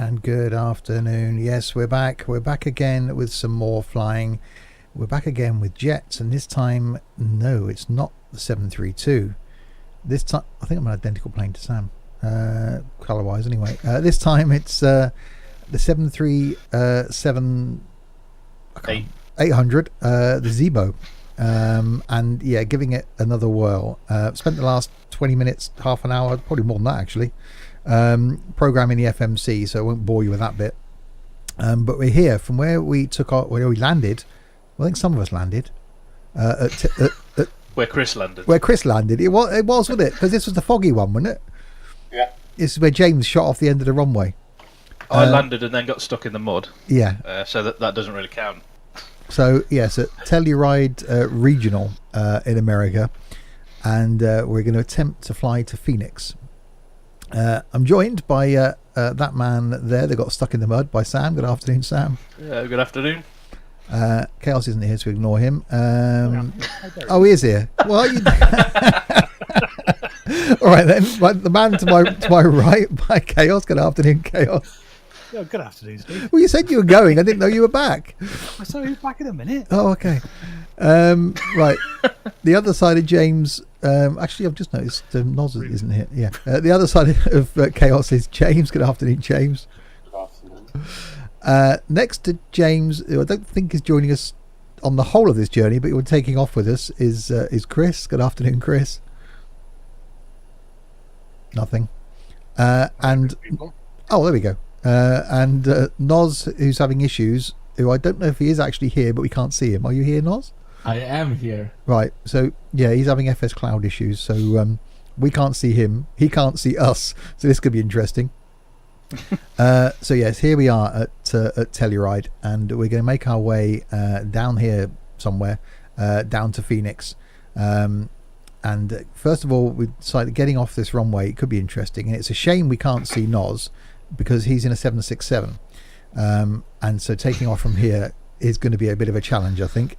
and good afternoon. Yes, we're back. We're back again with some more flying. We're back again with jets, and this time, no, it's not the 732. This time, I think I'm an identical plane to Sam, colour-wise anyway. This time it's the 737 800, the Zibo. And yeah, giving it another whirl. Spent the last 20 minutes, half an hour, probably more than that actually, programming the FMC, so I won't bore you with that bit. But we're here from where we took off, where we landed. Well, I think some of us landed where Chris landed. Where Chris landed. It was, wasn't it? Because this was the foggy one, wasn't it? Yeah. This is where James shot off the end of the runway. I landed and then got stuck in the mud. Yeah. So that doesn't really count. So yes, at Telluride Regional in America, and we're going to attempt to fly to Phoenix. I'm joined by that man there that got stuck in the mud, by Sam. Good afternoon, Sam. Good afternoon. Chaos isn't here, so we ignore him. Oh, he is here. Well, you... All right then. The man to my right, by Chaos. Good afternoon, Chaos. Yeah, good afternoon, Steve. Well, you said you were going. I didn't know you were back. I saw you back in a minute. Oh, okay. Right. The other side of James. Actually, I've just noticed Noz isn't here. Yeah. The other side of Chaos is James. Good afternoon, James. Good afternoon. Next to James, who I don't think is joining us on the whole of this journey, but you're taking off with us, is Chris. Good afternoon, Chris. Nothing. And oh, there we go. And Noz, who's having issues, who I don't know if he is actually here, but we can't see him. Are you here, Noz? I am here. Right. So yeah, he's having FS Cloud issues, so we can't see him. He can't see us. So this could be interesting. So yes, here we are at Telluride, and we're going to make our way down here somewhere, down to Phoenix. And first of all, we decided getting off this runway could be interesting, and it's a shame we can't see Noz because he's in a 767, and so taking off from here is going to be a bit of a challenge, I think.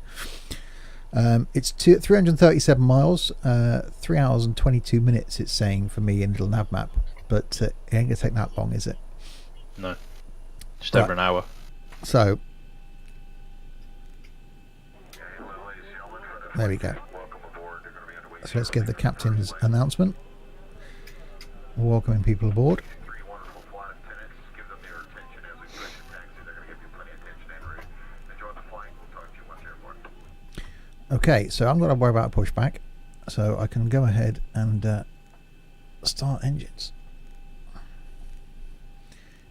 It's 337 miles, 3 hours and 22 minutes it's saying for me in little nav map, but it ain't gonna take that long, is it? No, just over an hour. So there we go. So let's give the captain's announcement, welcoming people aboard. Okay, so I'm going to worry about pushback, so I can go ahead and start engines.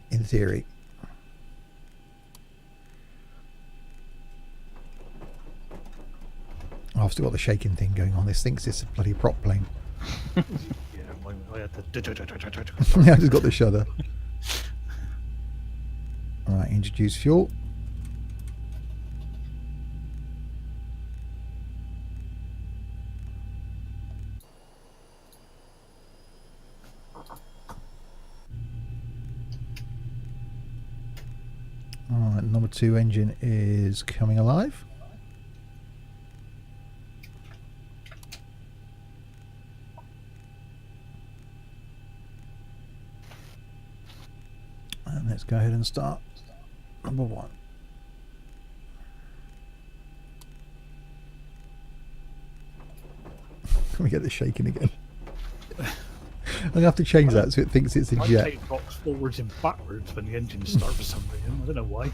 In theory. Oh, I've still got the shaking thing going on. This thinks it's a bloody prop plane. Yeah, I had the. I just got the shudder. Alright, introduce fuel. Alright, number 2 engine is coming alive. And let's go ahead and start number 1. Can we get the shaking again? I'm going to have to change that so it thinks it's a My jet. tape rocks forwards and backwards when the engines start for some reason. I don't know why.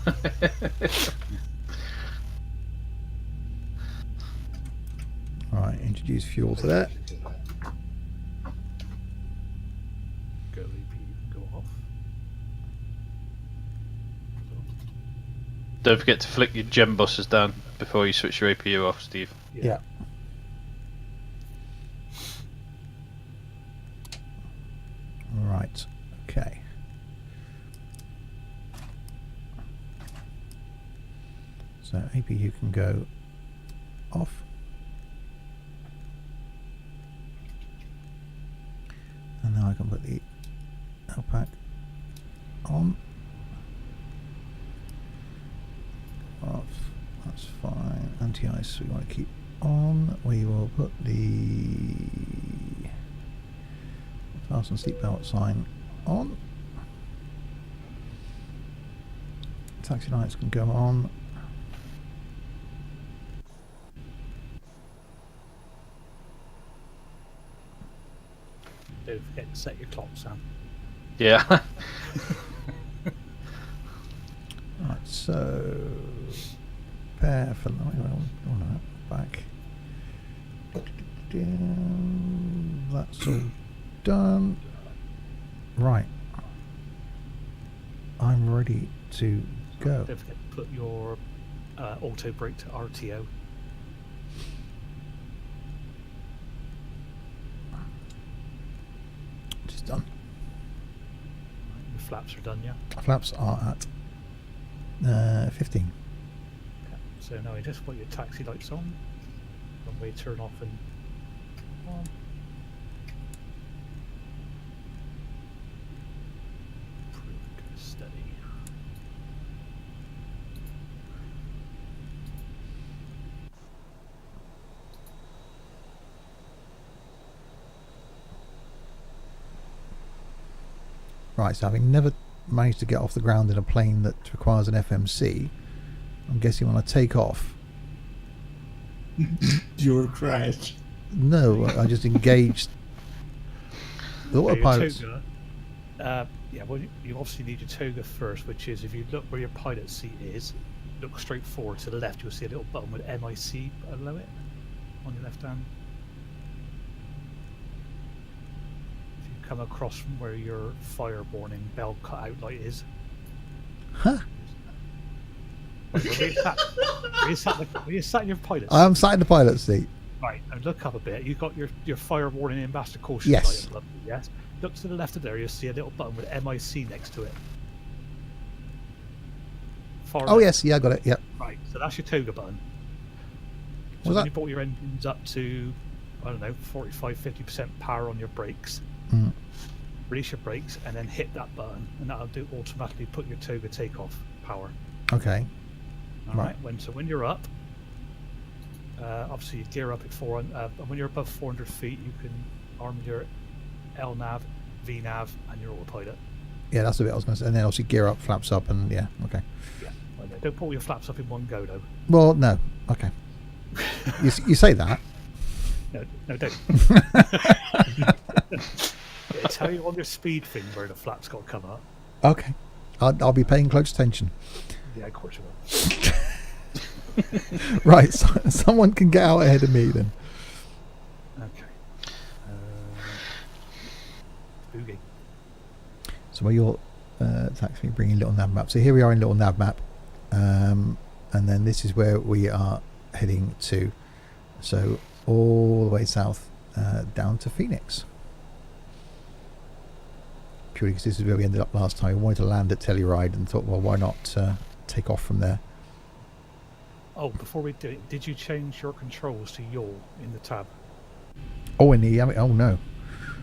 Alright, introduce fuel to that. Go EP, go off. Don't forget to flick your gem buses down before you switch your APU off, Steve. Yeah. Right, okay. So APU can go off. And now I can put the LPAC on. Off, that's fine. Anti-ice we want to keep on. We will put the fasten seatbelt sign on. Taxi lights can go on. Don't forget to set your clock, Sam. Yeah. Right, so prepare for back. That's all done. Right. I'm ready to go. Don't forget to put your auto brake to RTO. Just done. Your flaps are done, yeah? Flaps are at 15. Okay. So now you just put your taxi lights on. Runway turn off and on. Steady. Right, so having never managed to get off the ground in a plane that requires an FMC, I'm guessing when I take off. Your crash. No, I just engaged the Okay, your autopilot's. toga, yeah, well, you obviously need your toga first, which is if you look where your pilot seat is, look straight forward to the left, you'll see a little button with MIC below it on your left hand. If you come across from where your fire warning bell cutout light is, Huh? where you sat in your pilot seat. I'm sat in the pilot seat. Right, and look up a bit. You've got your fire warning and master caution Yes. light above you, yes? Look to the left of there, you'll see a little button with MIC next to it. Far Oh left. yes, yeah, I got it. Yep. Right, so that's your toga button. So Was when that? you brought your engines up to, I don't know, 45-50% power on your brakes, Mm. release your brakes and then hit that button, and that'll do automatically put your toga takeoff power. Okay. All Right. right. When you're up, obviously you gear up at 400. When you're above 400 feet, you can arm your LNAV, VNAV, and your autopilot. Yeah, that's the bit I was going to say. And then obviously gear up, flaps up, and yeah, okay. Yeah. Well, no, don't pull your flaps up in one go, though. Well, no, okay. You say that. No, don't. It'll tell you on your speed thing where the flaps got to come up. Okay. I'll be paying close attention. Yeah, of course you will. Right, so, someone can get out ahead of me then. Okay. Boogie. So where you're actually bringing little nav map. So here we are in little nav map, and then this is where we are heading to. So all the way south down to Phoenix. Purely because this is where we ended up last time. We wanted to land at Telluride and thought, well, why not take off from there? Oh, before we do it, did you change your controls to yaw in the tab? Oh, in the oh no.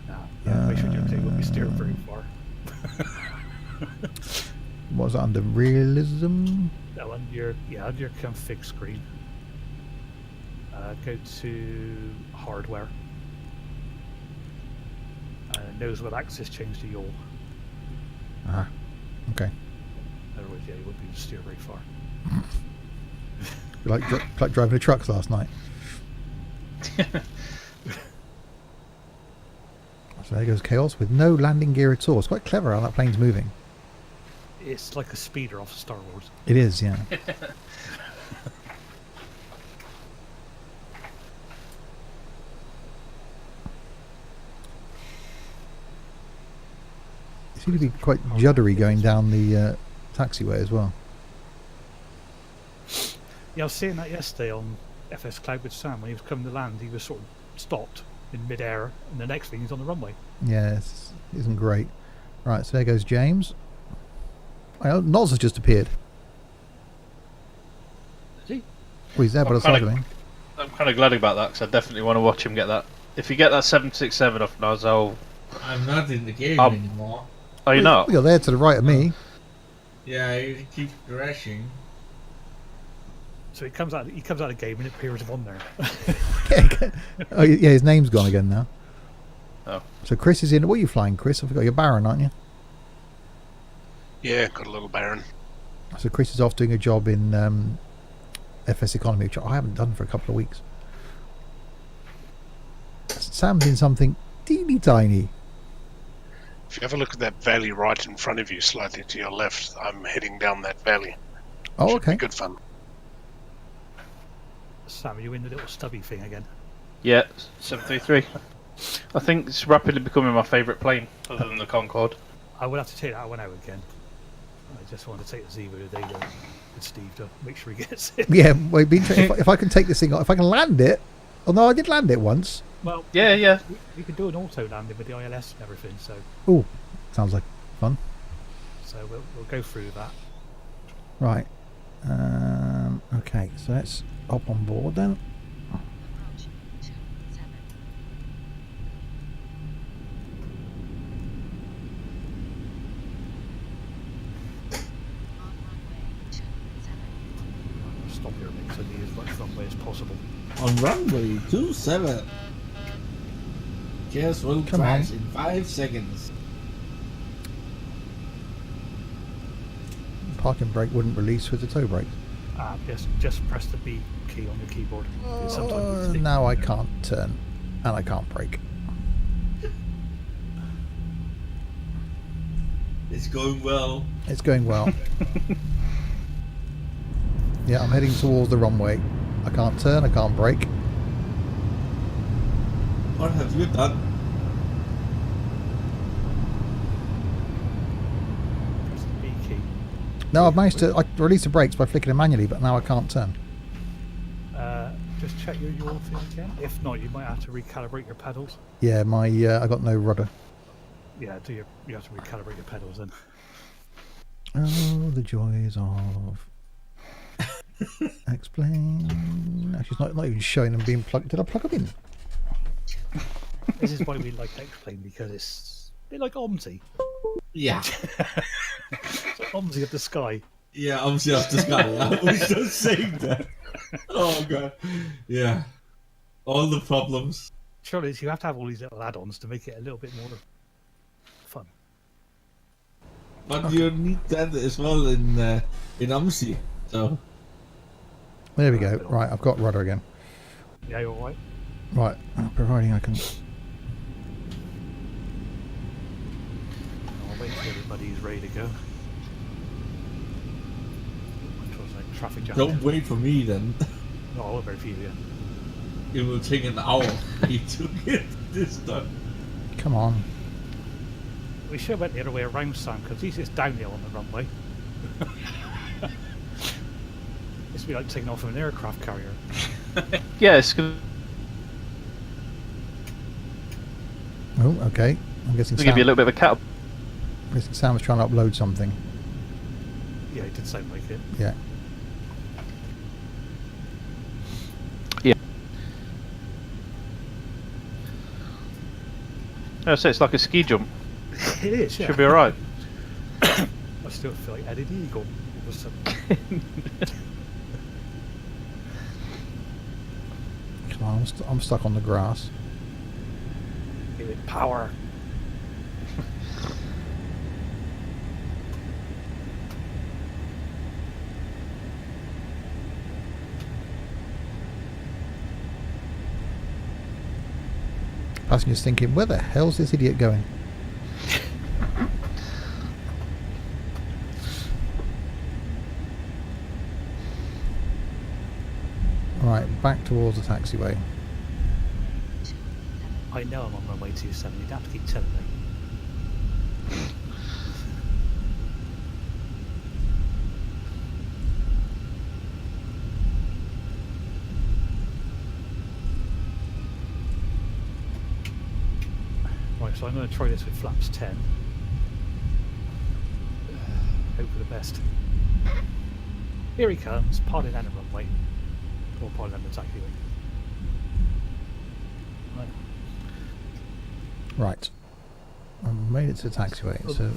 No. Yeah, make sure your thing won't be steered very far. What was that under realism? No, on your config screen. Go to hardware. Knows what axis change to yaw. Ah, okay. Otherwise, yeah, you wouldn't be able to steer very far. Like driving the trucks last night. So there goes Chaos with no landing gear at all. It's quite clever how that plane's moving. It's like a speeder off of Star Wars. It is, yeah. You seem to be quite juddery going down the taxiway as well. Yeah, I was seeing that yesterday on FS Cloud with Sam. When he was coming to land, he was sort of stopped in mid-air, and the next thing he's on the runway. Yeah, it isn't great. Right, so there goes James. Well, Noz has just appeared. Is he? Well, he's there by the side of me. I'm kind of glad about that because I definitely want to watch him get that. If you get that 767 off Noz, I'm not in the game Um, anymore. Oh, you're not? You're there to the right of me. Yeah, it keeps crashing. So he comes out of the game and it appears on there. Oh, yeah, his name's gone again now. Oh. So Chris is in. What are you flying, Chris? I forgot. You're Baron, aren't you? Yeah, got a little Baron. So Chris is off doing a job in FS Economy, which I haven't done for a couple of weeks. Sam's in something teeny tiny. If you have a look at that valley right in front of you, slightly to your left, I'm heading down that valley. Oh, Should okay. be good fun. Sam, are you in the little stubby thing again? Yeah, 733. I think it's rapidly becoming my favourite plane, other than the Concorde. I will have to take that one out again. I just want to take the Zibo today with Steve to make sure he gets it. Yeah, well, it'd be interesting if I can take this thing off, if I can land it. Oh no, I did land it once. Well, Yeah. we could do an auto landing with the ILS and everything, so Oh, sounds like fun. we'll go through that. Right. Okay, so let's hop on board then. Approach 27. On runway 27. Stop here, mate, so I need as much runway as possible. On runway 27. Just will Come crash on. in 5 seconds. Parking brake wouldn't release with the toe brake. Just press the B key on the keyboard. Sometimes it's Now I can't turn and I can't brake. It's going well. It's going well. Yeah, I'm heading towards the runway. I can't turn, I can't brake. What have you done? press the B key. No, I've managed to. I released the brakes by flicking them manually, but now I can't turn. Just check your yaw thing again. If not, you might have to recalibrate your pedals. Yeah, my I got no rudder. Yeah, you have to recalibrate your pedals then. Oh, the joys of explain. Actually, it's not even showing them being plugged. Did I plug them in? This is why we like X-Plane, because it's a bit like OMSI. Yeah. It's like OMSI of the sky. Yeah, obviously off the sky. I was just saying that. Oh god. Yeah. All the problems. Surely you have to have all these little add-ons to make it a little bit more fun. But you need that as well in OMSI. So There we go. Right, I've got rudder again. Yeah, you're all right. Right, providing I can. I'll wait until everybody's ready to go. Which was like traffic jam. don't wait for me then. No, I'll wait for you. Yeah. It will take an hour for me to get this done. Come on. We should have went the other way around, Sam, because he's just downhill on the runway. This would be like taking off from an aircraft carrier. Yeah, it's going Oh, okay. I'm guessing to give you a Sam, little bit of a cat. I'm guessing Sam was trying to upload something. Yeah, it did sound like it. Yeah. No, so it's like a ski jump. It is, yeah. Should be alright. I still feel like Eddie Eagle all of a sudden. Come on, I'm stuck on the grass. Give it power. Passengers thinking, where the hell's this idiot going? Right, back towards the taxiway. I know I'm on my way to 7. You'd have to keep telling me. Right, so I'm going to try this with flaps 10. Hope for the best. Here he comes, piling down the runway. Or piling down the taxiway. Right. Right. I made it to the taxiway, so...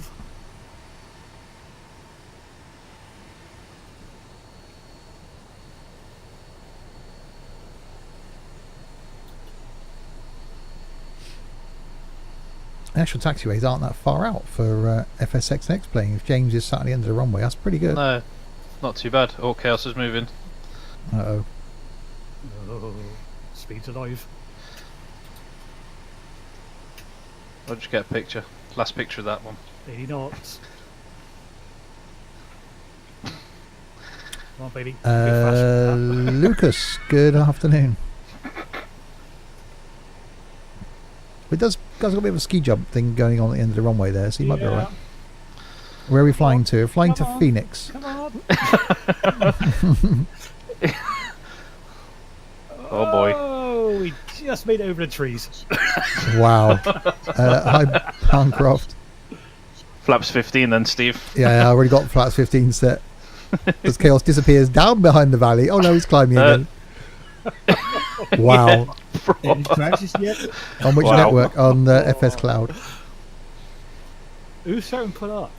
The actual taxiways aren't that far out for FSXX playing. If James is sat at the end of the runway, that's pretty good. No, Not too bad. Oh, Chaos is moving. Uh-oh. Oh, speed's alive. I'll just get a picture. Last picture of that one. 80 knots. Come on, baby. Lucas, good afternoon. It does, guys, got a bit of a ski jump thing going on at the end of the runway there, so you might be alright. Where are we flying to? We're flying to Phoenix. Come on. Oh boy. Oh, we just made it over the trees. Wow. Hi, Pancroft. Flaps 15 then, Steve. Yeah, I already got flaps 15 set. As Chaos disappears down behind the valley. Oh no, he's climbing again. Wow. Any crashes yet? On which Wow. network? On the FS Cloud. Who's starting to put up?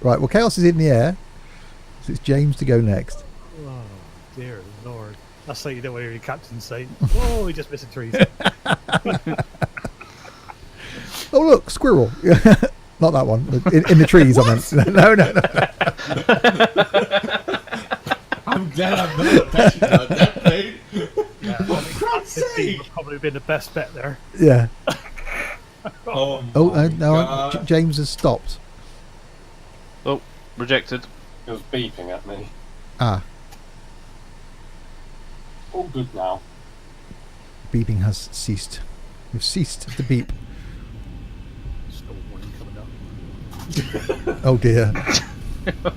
Right, well, Chaos is in the air. So it's James to go next. Oh, dear Lord. That's like you don't want to hear your captain say, oh, we just missed the trees. Oh, look, squirrel. Not that one. In the trees, I meant. No. I'm glad I'm not touching on that plane. Yeah, For God's sake! would probably been the best bet there. Yeah. Oh, Oh, my no, God. James has stopped. Oh, rejected. It was beeping at me. Ah, All good now. beeping has ceased. We've ceased to beep. Still warning coming up. Oh dear. That's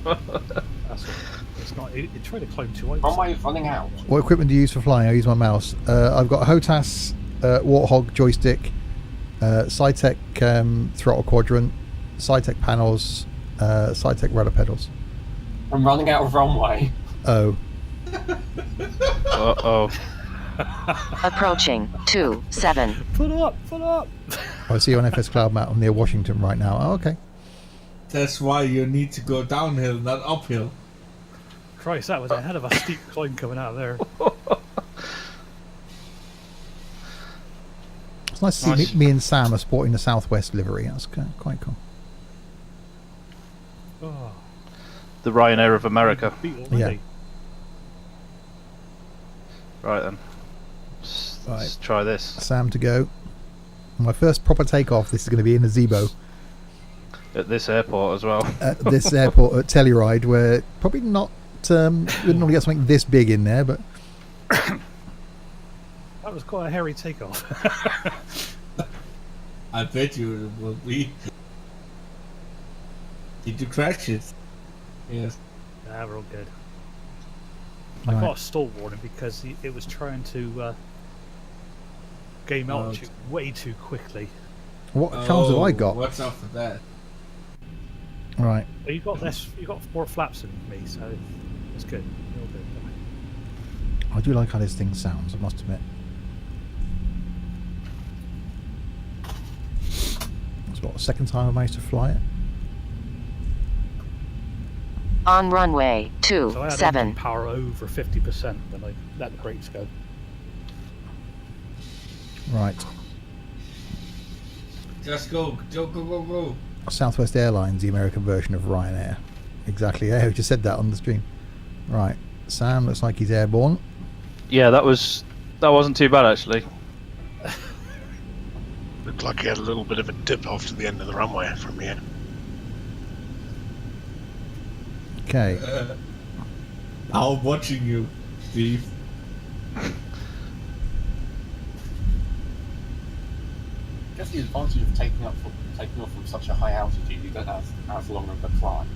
all. It's not. It tried to climb too high. Runway is running out. What equipment do you use for flying? I use my mouse. I've got a HOTAS Warthog joystick, Cytec throttle quadrant, Cytec panels, Cytec rudder pedals. I'm running out of runway. Oh, Uh-oh. Approaching 27. Put up, put up. I see you on FS Cloud map. I'm near Washington right now. Oh, okay. That's why you need to go downhill, not uphill. Christ, that was a hell of a steep climb coming out of there. It's nice to see me and Sam are sporting the Southwest livery. That's quite cool. Oh, The Ryanair of America. beat already. Right then. Let's try this. Sam to go. My first proper takeoff. This is going to be in a Zibo At this airport as well. at this airport at Telluride, where probably not. We wouldn't normally get something this big in there, but That was quite a hairy takeoff. I bet you it will be. Did you crash it? Yes. Nah, we're all good. I Right. got a stall warning because it was trying to gain altitude way too quickly. what chance have I got? What's up for that? Right. But you got less. You got more flaps than me, so it's good. You're all good. I do like how this thing sounds, I must admit. It's what, the second time I managed to fly it? On runway So I had 27. engine power over 50% when I let the brakes go. Right. Just go, go. Southwest Airlines, the American version of Ryanair. Exactly. Yeah, we just said that on the stream. Right. Sam looks like he's airborne. Yeah, that wasn't too bad actually. Looked like he had a little bit of a dip off to the end of the runway from here. Okay. I'm watching you, Steve. I guess the advantage of taking off from such a high altitude, you don't have as long of a climb.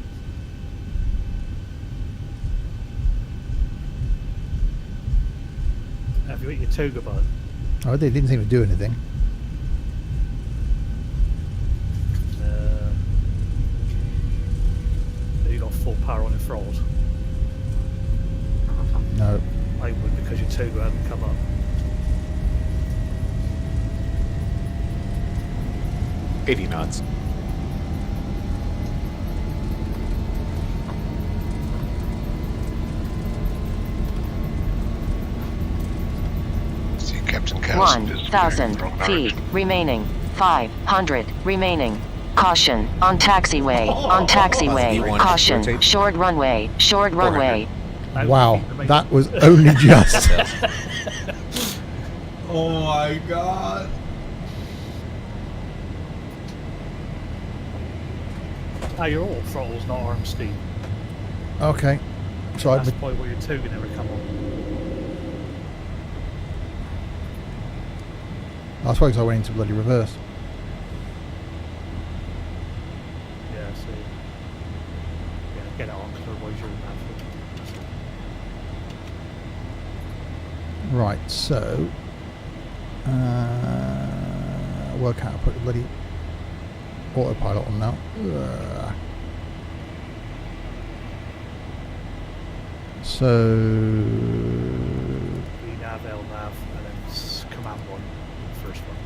Have you hit your toga button? Oh, they didn't seem to do anything. You got full power on your throttles. No. I would because your toga hadn't come up. $80 knots. See Captain Carlson is 1,000 from feet remaining. 500 remaining. Caution. On taxiway. On taxiway. V1 Caution. rotate. Short runway. Short runway. Wow, that was only just. Oh my god. Ah, you're all throttles, not arm steam. Okay. So That's probably why your toga never come on. I suppose I went into bloody reverse. Yeah, so yeah, get it on because otherwise you're in Right, so work out how to put the bloody autopilot on now. So VNav, LNav, and then command 1, the first one.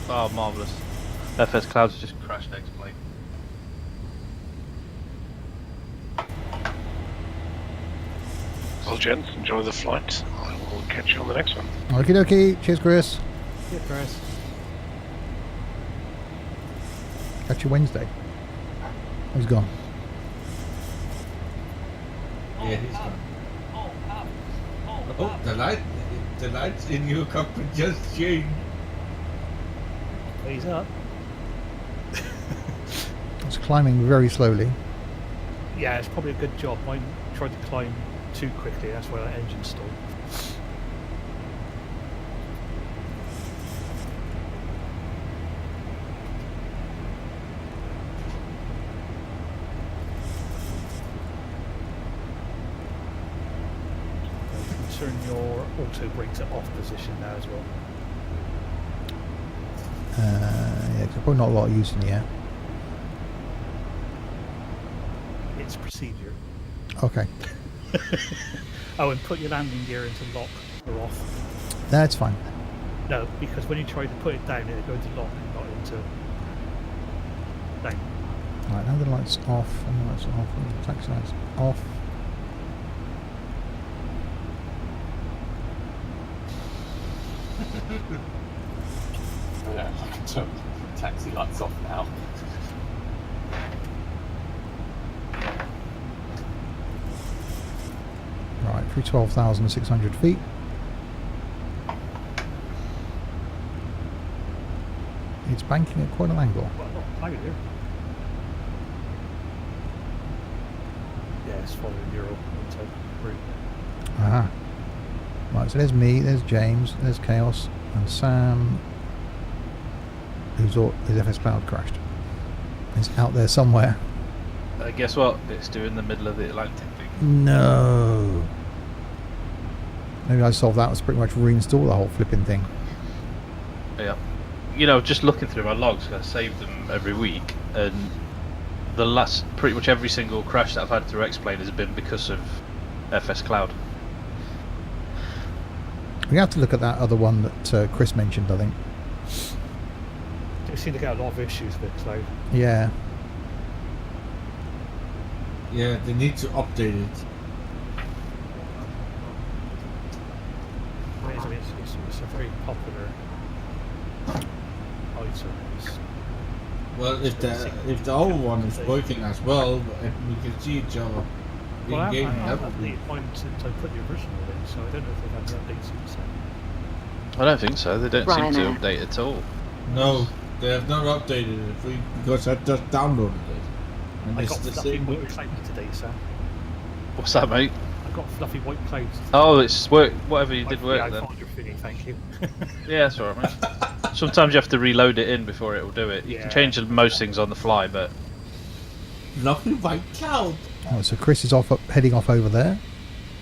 Oh, marvellous. FS Clouds just crashed X-Plane. Well, gents, enjoy the flight. I will catch you on the next one. okie dokie. Cheers, Chris. Yeah, Chris. Catch you Wednesday. He's gone. Yeah, he's gone. Oh, the lights in your cockpit just changed. He's up. It's climbing very slowly. Yeah, it's probably a good job. Mine tried to climb too quickly, that's why that engine stalled. You can turn your auto brakes at off position now as well. Yeah, 'cause probably not a lot of use in the air. It's procedure. Okay, Oh, and put your landing gear into lock or off. that's fine. No, because when you try to put it down, it'll go into lock, not into down. Right, now the lights off, and the lights are off, and the taxi lights off. Yeah, I can turn the taxi lights off now. Right, through 12,600 feet. It's banking at quite an angle. Well, not cloud here. Yeah, it's following your auto route. Aha. Right, so there's me, there's James, there's Chaos, and Sam, whose FS Cloud crashed. It's out there somewhere. Guess what? It's doing the middle of the Atlantic thing. No. Maybe I solved that. Was pretty much reinstall the whole flipping thing. Yeah. You know, just looking through my logs, I save them every week, and the last, pretty much every single crash that I've had through X-Plane has been because of FS Cloud. We have to look at that other one that Chris mentioned, I think. You seem to get a lot of issues with cloud. Yeah. Yeah, they need to update it. I mean, it's a very popular item. Well, if the old one is working as well, and we can see each other in Well, game, I that haven't would be. updated mine since I put the original in, so I don't know if they've had the updates since then. I don't think so. They don't seem to update at all. No, they have not updated it because I just downloaded it. And I it's got the fluffy same white way. cloud today, Sam. What's that, mate? I got fluffy white clouds. Oh, it's work. Whatever you did Yeah, work I then. found your thingy, thank you. Yeah, that's alright, mate. Sometimes you have to reload it in before it will do it. You Yeah. can change most things on the fly, but Lovely white cloud. Oh, so Chris is heading off over there.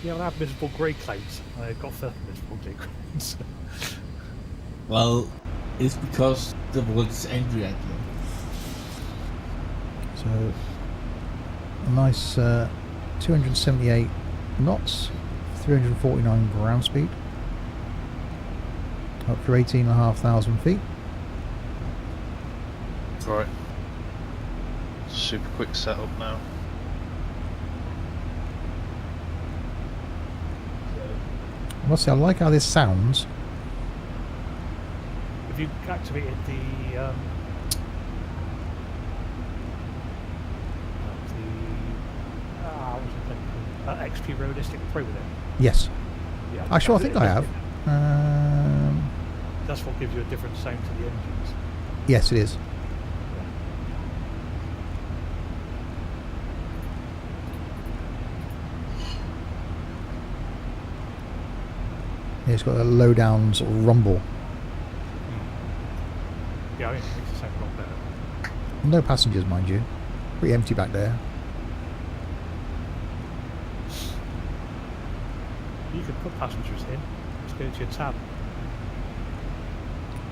Yeah, well, I have miserable grey clouds. I got fluffy miserable grey clouds. Well, it's because the world is angry at you. So a nice 278 knots, 349 ground speed, up to 18,500 feet. right. Super quick setup now. I must say, I like how this sounds. Have you activated the XP Realistic Pro with it? Yes. Yeah. Actually, I think I have. That's what gives you a different sound to the engines. Yes, it is. Yeah, it's got a low down sort of rumble. Yeah, I think it makes it sound a lot better. No passengers, mind you. Pretty empty back there. You could put passengers in. Let's go to your tab.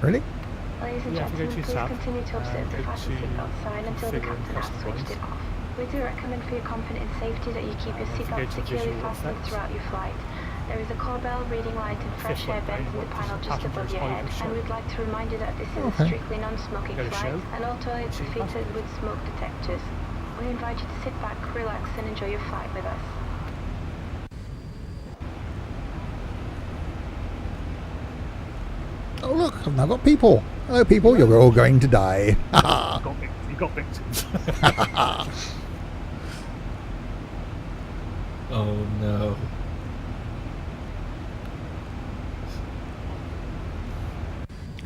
Really? Ladies and Yeah, if you go gentlemen, to your please tab, continue to observe the go fasten to seatbelt sign until the configure and captain has switched it customize. off. We do recommend for your comfort and safety that you keep your If you go seatbelt to securely visual fastened effects. throughout your flight. There is a call bell, reading light and fresh Fifth air one vents down, in the what panel does just above passengers your hide head, the and show? we'd like to remind you that this is Okay. a strictly non-smoking Go to flight, show. and all toilets are See fitted with smoke detectors. We invite you to sit back, relax and enjoy your flight with us. Oh look, I've now got people. Hello people, you're all going to die. You got victims. Oh no.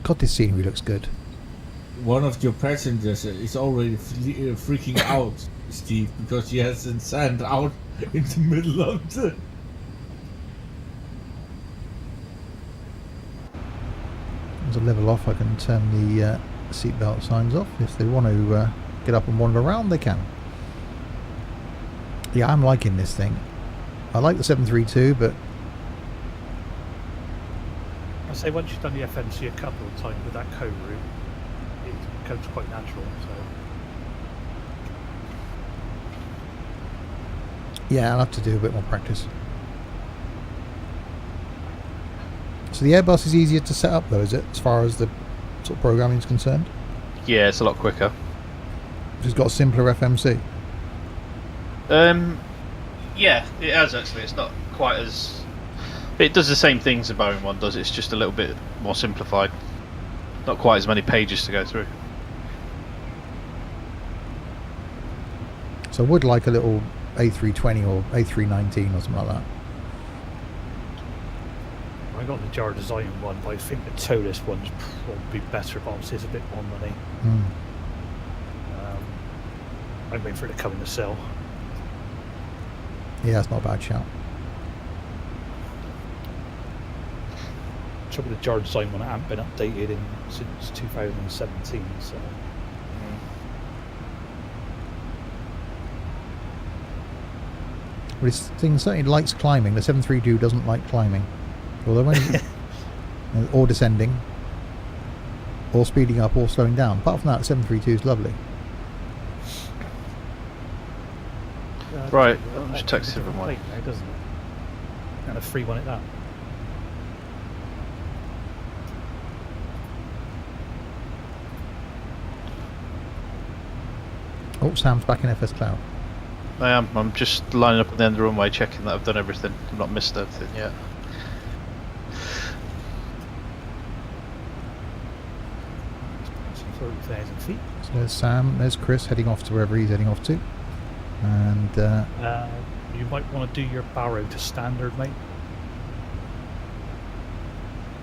God, this scenery looks good. One of your passengers is already freaking out, Steve, because he hasn't sand out in the middle of the... As I level off, I can turn the seatbelt signs off. If they want to get up and wander around, they can. Yeah, I'm liking this thing. I like the 732, but I say once you've done the FMC a couple of times with that code route, it becomes quite natural. So yeah, I'll have to do a bit more practice. So the Airbus is easier to set up though, is it, as far as the sort of programming is concerned? Yeah, it's a lot quicker. It's got a simpler FMC. Yeah, it has actually. It's not quite as... It does the same things the Boeing one does, it's just a little bit more simplified. Not quite as many pages to go through. So I would like a little A320 or A319 or something like that. I got the Jar Design one, but I think the Tolis one's probably better, but obviously it's a bit more money. I'm waiting for it to come in the sale. Yeah, that's not a bad shout. Trouble with the Jar Design one, it hasn't been updated since 2017, so... But this thing certainly likes climbing. The 732 doesn't like climbing. Although when or descending, or speeding up, or slowing down. Apart from that, the 732 is lovely. Right, I'm just texting everyone. Now, doesn't it? And a free one at that. Oh, Sam's back in FS Cloud. I am. I'm just lining up at the end of the runway, checking that I've done everything. I've not missed anything yet. Some 30,000 feet. So there's Sam, there's Chris heading off to wherever he's heading off to. And You might want to do your barrow to standard, mate.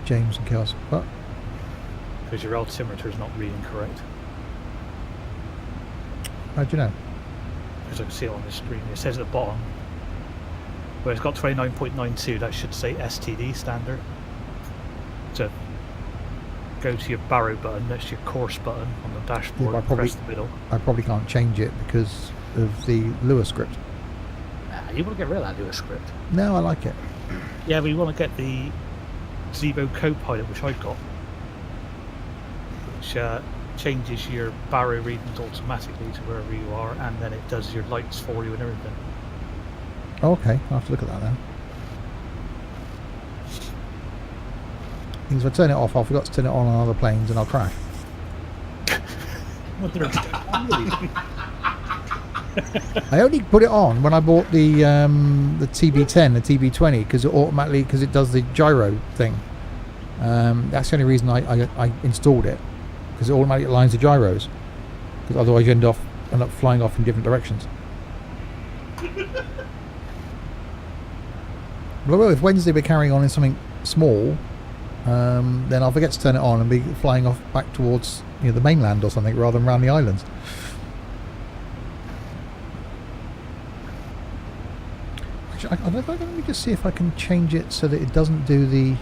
James and Chaos. What? Because your altimeter is not reading correct. How do you know? Because I can see it on the screen. It says at the bottom, where it's got 29.92, that should say STD standard. So go to your barrow button, that's your course button on the dashboard, Yeah, and press the middle. I probably can't change it because of the Lewis script. You want to get rid of that Lewis script. No, I like it. Yeah, but you want to get the Zibo Copilot, which I've got, which changes your barrow readings automatically to wherever you are, and then it does your lights for you and everything. Oh, okay, I'll have to look at that then. Means if I turn it off, I forgot to turn it on other planes and I'll crash. I only put it on when I bought the TB10, the TB20, because it does the gyro thing. That's the only reason I installed it, because it automatically aligns the gyros. Because otherwise you end up flying off in different directions. Well, if Wednesday we're carrying on in something small, then I'll forget to turn it on and be flying off back towards the mainland or something rather than around the islands. Actually, I don't know, let me just see if I can change it so that it doesn't do the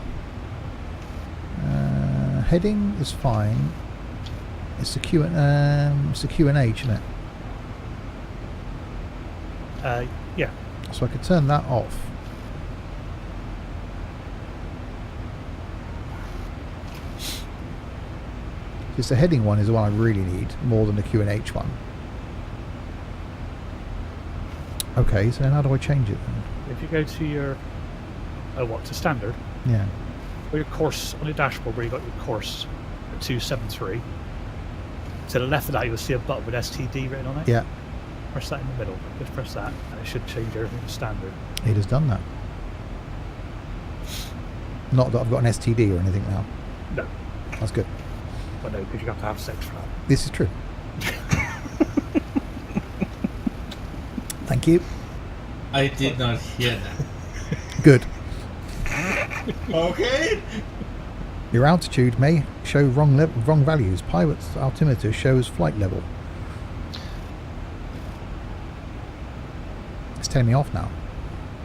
heading is fine. It's the Q and H, isn't it? Yeah. So I could turn that off. Because the heading one is the one I really need more than the Q and H one. Okay, so then how do I change it then? If you go to your to standard, Yeah. or your course on your dashboard where you got your course at 273. To the left of that, you'll see a button with STD written on it. Yeah, Press that in the middle. Just press that, and it should change everything to standard. it has done that. Not that I've got an STD or anything now. No, That's good. well, no, because you have to have sex for that. This is true. Thank you. I did not hear that. Good. Okay. Your altitude may show wrong values. Pilot's altimeter shows flight level. It's telling me off now.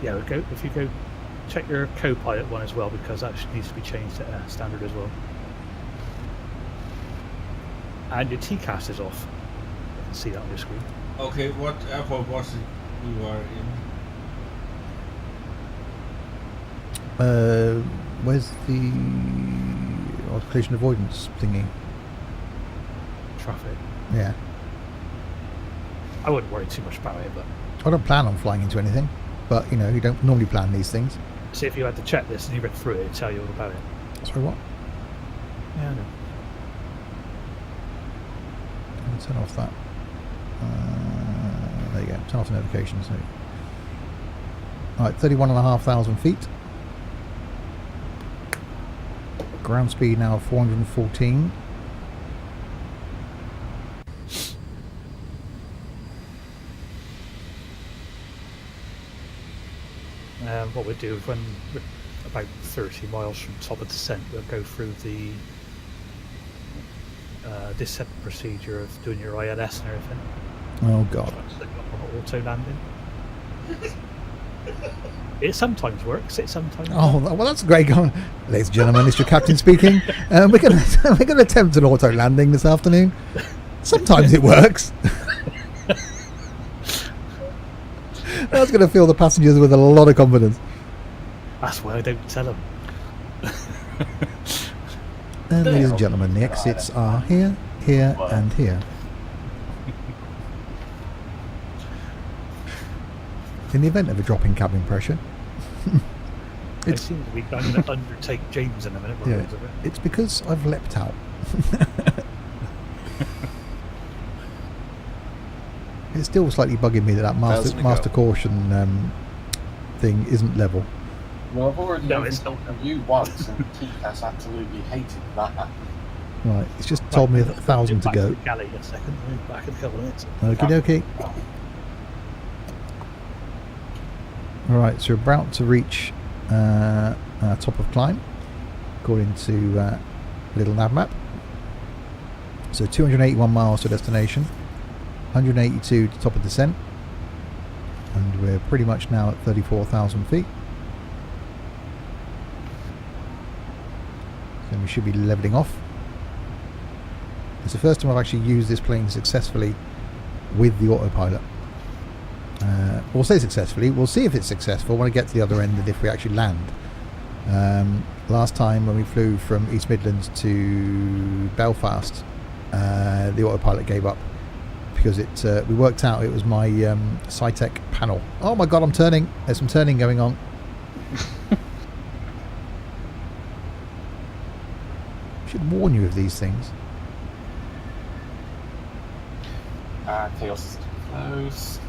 Yeah, if you go check your co-pilot one as well, because that needs to be changed to standard as well. And your TCAS is off. You can see that on your screen. Okay, what airport was it you were in? Where's the collision avoidance thingy? Traffic. Yeah. I wouldn't worry too much about it, but I don't plan on flying into anything, but you don't normally plan these things. see if you had to check this and you read through it, it'd tell you all about it. Sorry, what? Yeah, I know. I'll turn off that. There you go. Turn off the notifications. Alright, 31,500 feet. Ground speed now 414. What we'll do is when we're about 30 miles from top of descent, we'll go through the descent procedure of doing your ILS and everything. Oh god. So on auto landing. It sometimes works. It sometimes. Oh well, that's great. Ladies and gentlemen, it's your captain speaking. We're going to attempt an auto landing this afternoon. Sometimes it works. That's going to fill the passengers with a lot of confidence. That's why I don't tell them. And ladies and gentlemen, the exits are here, here, and here. In the event of a drop in cabin pressure, It seems to be going to undertake James in a minute. yeah, it's because I've leapt out. It's still slightly bugging me that master caution thing isn't level. Well, I've already No, it's not. you once, and TCAS absolutely hated that. Right, it's just told me 1,000 to Back to go. the galley in a second. We'll be back in a couple of minutes. Okie dokie. Alright, so we're about to reach top of climb, according to little nav map. So 281 miles to destination, 182 to top of descent, and we're pretty much now at 34,000 feet. So we should be levelling off. It's the first time I've actually used this plane successfully with the autopilot. We'll say successfully. We'll see if it's successful when I get to the other end and if we actually land. Last time when we flew from East Midlands to Belfast, the autopilot gave up because we worked out it was my Cytec panel. Oh my god, I'm turning. There's some turning going on. Should warn you of these things. Chaos is close.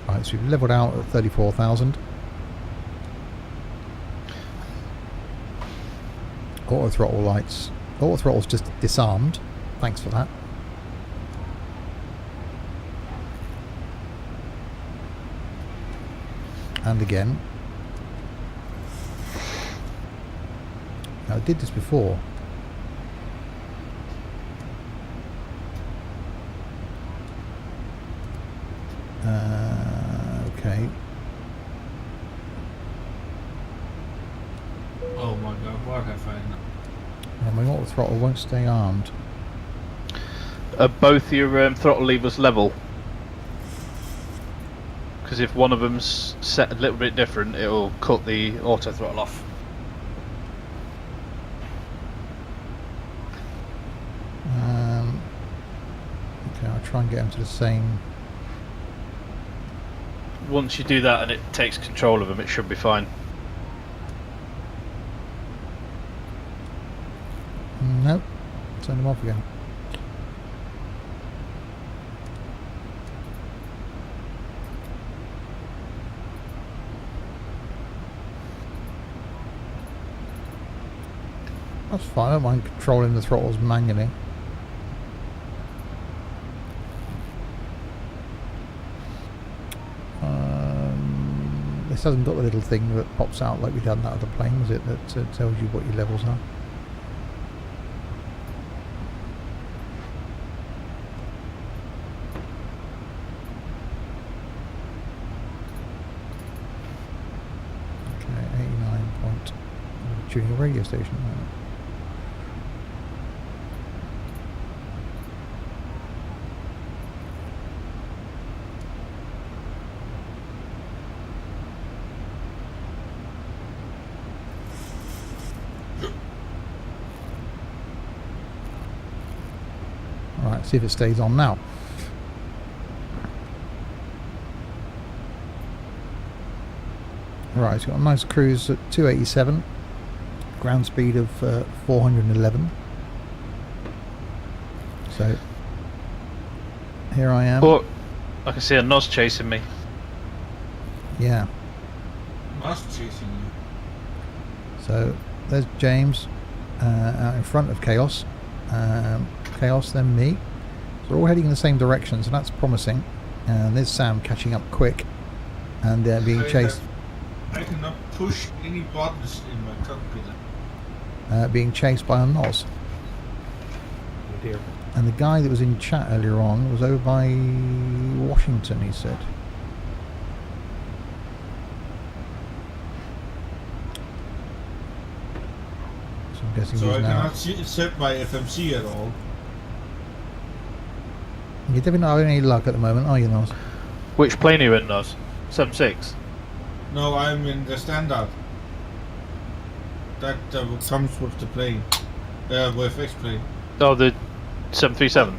Right, so we've levelled out at 34,000. Auto throttle lights. Auto throttle's just disarmed. Thanks for that. And again. Now, I did this before. Okay. Oh my god, what have I done? My auto throttle won't stay armed. Are both your throttle levers level? Because if one of them's set a little bit different, it'll cut the auto throttle off. Okay, I'll try and get them to the same. Once you do that and it takes control of them, it should be fine. Nope. Turn them off again. That's fine, I don't mind controlling the throttles manually. This hasn't got the little thing that pops out like we had on that other plane, is it? That tells you what your levels are. Okay, 89 point. I'm tuning a radio station. Right, see if it stays on now. Right, it's got a nice cruise at 287, ground speed of 411. So here I am. But I can see a Nos chasing me. Yeah. Must chasing you. So there's James out in front of Chaos. Chaos, then me. So we're all heading in the same direction, so that's promising. And there's Sam catching up quick and being chased. I cannot push any buttons in my cockpit. Being chased by a Nos. Oh dear. And the guy that was in chat earlier on was over by Washington, he said. So I'm guessing So he's I now. cannot set my FMC at all. You definitely not having any luck at the moment, are you, Nos? Which plane are you in, Nos? 76? No, I'm in the standard. That comes with the plane. With X-plane. Oh, the 737?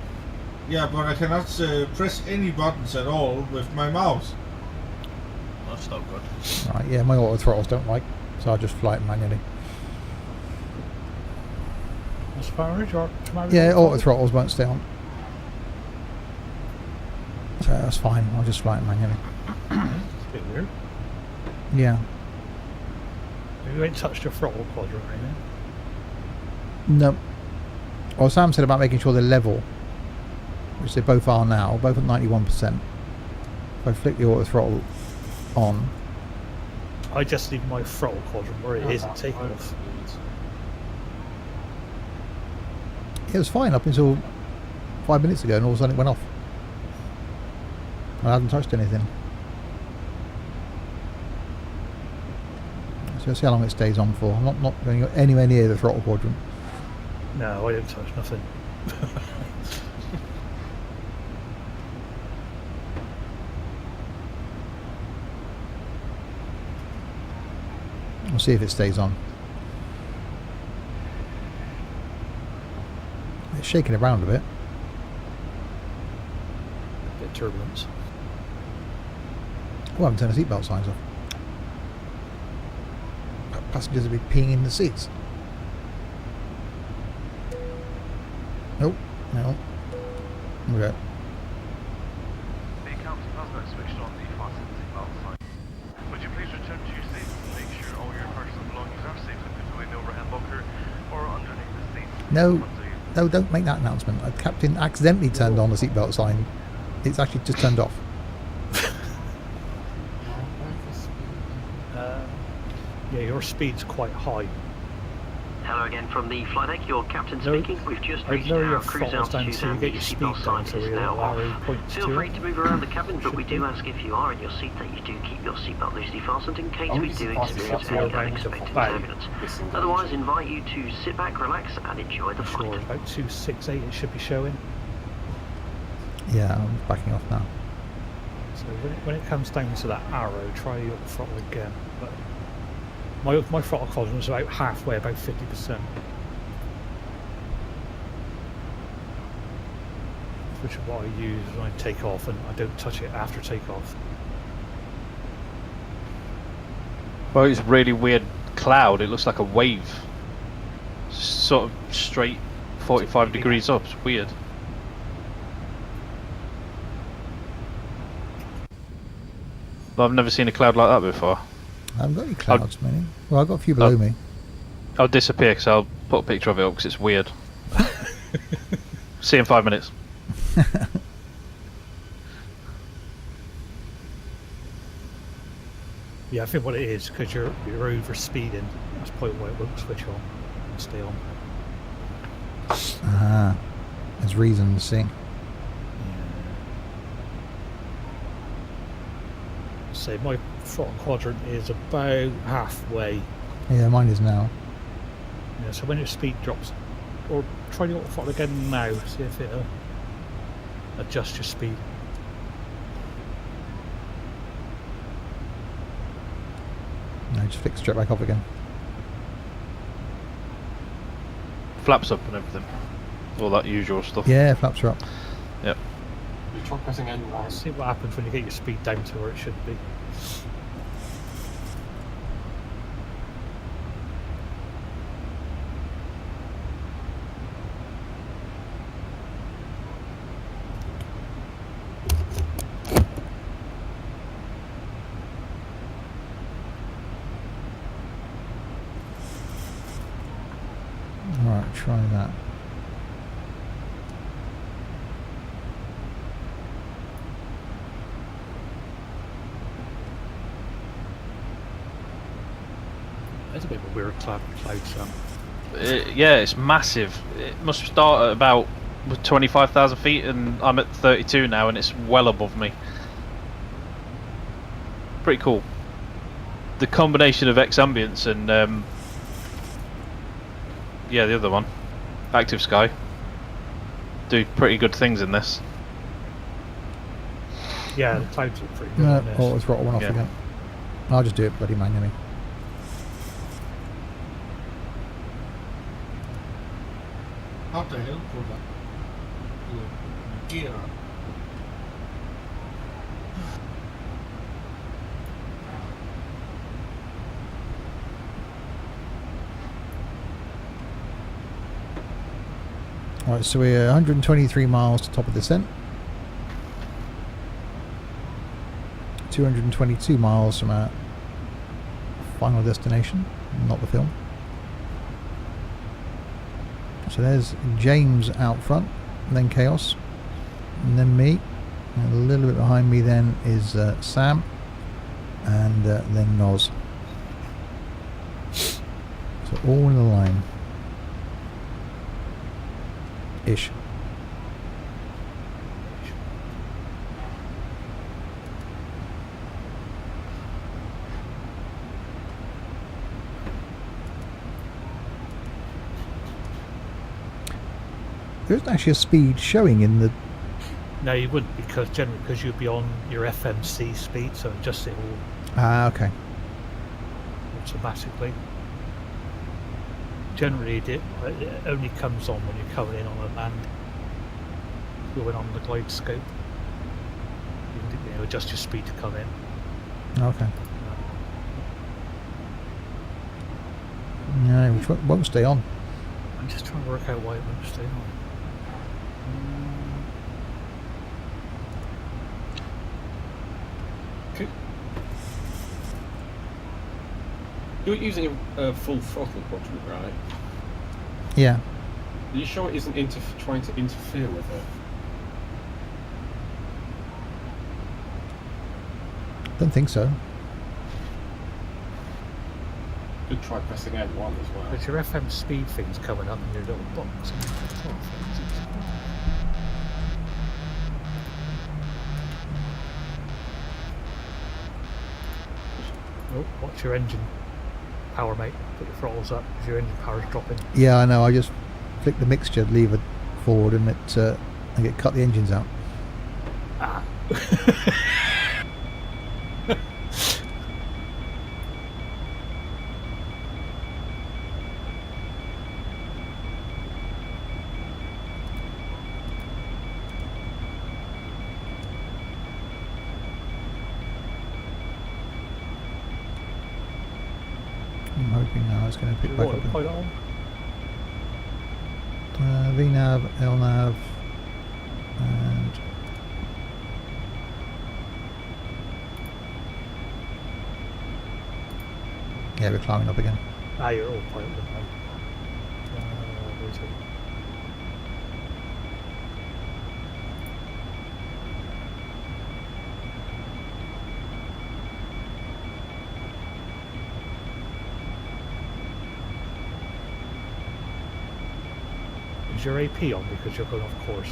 Yeah, but I cannot press any buttons at all with my mouse. That's not good. Right, yeah, my auto throttles don't like, so I'll just fly it manually. As far as your Yeah, auto throttles won't stay on. So that's fine, I'll just fly it manually. It's a bit weird. Yeah. You ain't touched your throttle quadrant or anything. No. Well, Sam said about making sure they're level, which they both are now, both at 91%. If I flick the auto throttle on, I just leave my throttle quadrant where it is at takeoff. it was fine up until 5 minutes ago, and all of a sudden it went off. I hadn't touched anything. So let's see how long it stays on for. I'm not going anywhere near the throttle quadrant. No, I didn't touch nothing. We'll see if it stays on. It's shaking around a bit. Bit of turbulence. Oh, I haven't turned the seatbelt signs off. Passengers will be peeing in the seats. Nope. No. Okay. The captain has now switched on the fasten seatbelt sign. Would you please return to your seats and make sure all your personal belongings are safely put away in the overhead locker or underneath the seat? No. No, don't make that announcement. The captain accidentally turned on the seatbelt sign. It's actually just turned off. your speed's quite high. Hello again from the flight deck, your captain No, speaking. We've just I'd reached lower our your cruise throttles down altitude so you and get the your speed seatbelt down sign so is your now arrow off. points Feel to free it. to move around the cabin, but Should we be. do ask if you are in your seat that you do keep your seatbelt loosely fastened in case I'm we really do surprised experience it's any not around unexpected the back. turbulence. Disengaging. Otherwise, invite you to sit back, relax, and enjoy the Sure, flight. about 268 it should be showing. Yeah, I'm backing off now. So when it comes down to that arrow, try your throttle again. But my throttle column was about halfway, about 50%. Which is what I use when I take off, and I don't touch it after takeoff. Well, it's a really weird cloud. It looks like a wave. Sort of straight 45 degrees up. It's weird. But I've never seen a cloud like that before. I haven't got any clouds, many. Well, I've got a few below me. I'll disappear because I'll put a picture of it up because it's weird. See you in 5 minutes. Yeah, I think what it is, because you're over speeding, that's probably why it won't switch on and stay on. Ah, there's reasons, see. So my throttle quadrant is about halfway. Yeah, mine is now. Yeah, so when your speed drops, or try the auto throttle again now, see if it adjusts your speed. No, just flick straight back off again. Flaps up and everything. All that usual stuff. Yeah, flaps are up. Yep. You try pressing N1. See what happens when you get your speed down to where it should be. Alright, try that. That's a bit of a weird cloud sound. Yeah, it's massive. It must start at about 25,000 feet, and I'm at 32 now, and it's well above me. Pretty cool. The combination of X ambience and yeah, the other one, Active Sky, do pretty good things in this. Yeah, the clouds are pretty good on this. Auto throttle went off Yeah. again. I'll just do it bloody manually. How the hell could that gear? Alright, so we're 123 miles to top of the descent. 222 miles from our final destination, not the film. So there's James out front, and then Chaos, and then me. And a little bit behind me then is Sam, and then Noz. So all in a line. Ish. There isn't actually a speed showing in the... No, you wouldn't, because generally you'd be on your FMC speed, so it adjusts it all Ah, okay. automatically. Generally, it only comes on when you're coming in on a land. Going on the glide scope, you can adjust your speed to come in. Okay. No, which won't stay on. I'm just trying to work out why it won't stay on. You're using a full throttle quadrant, right? Yeah. Are you sure it isn't trying to interfere with it? Don't think so. Could try pressing L1 as well. But your FM speed thing's coming up in your little box. Oh, watch your engine power, mate. Put your throttles up because your engine power's dropping. Yeah, I know. I just flick the mixture lever forward and I get cut the engines out. Ah. I'm hoping now it's going to pick back up. Quite on. VNav, LNav, and yeah, we're climbing up again. Ah, you're all pilot now. Where's it? Is your AP on because you're going off course?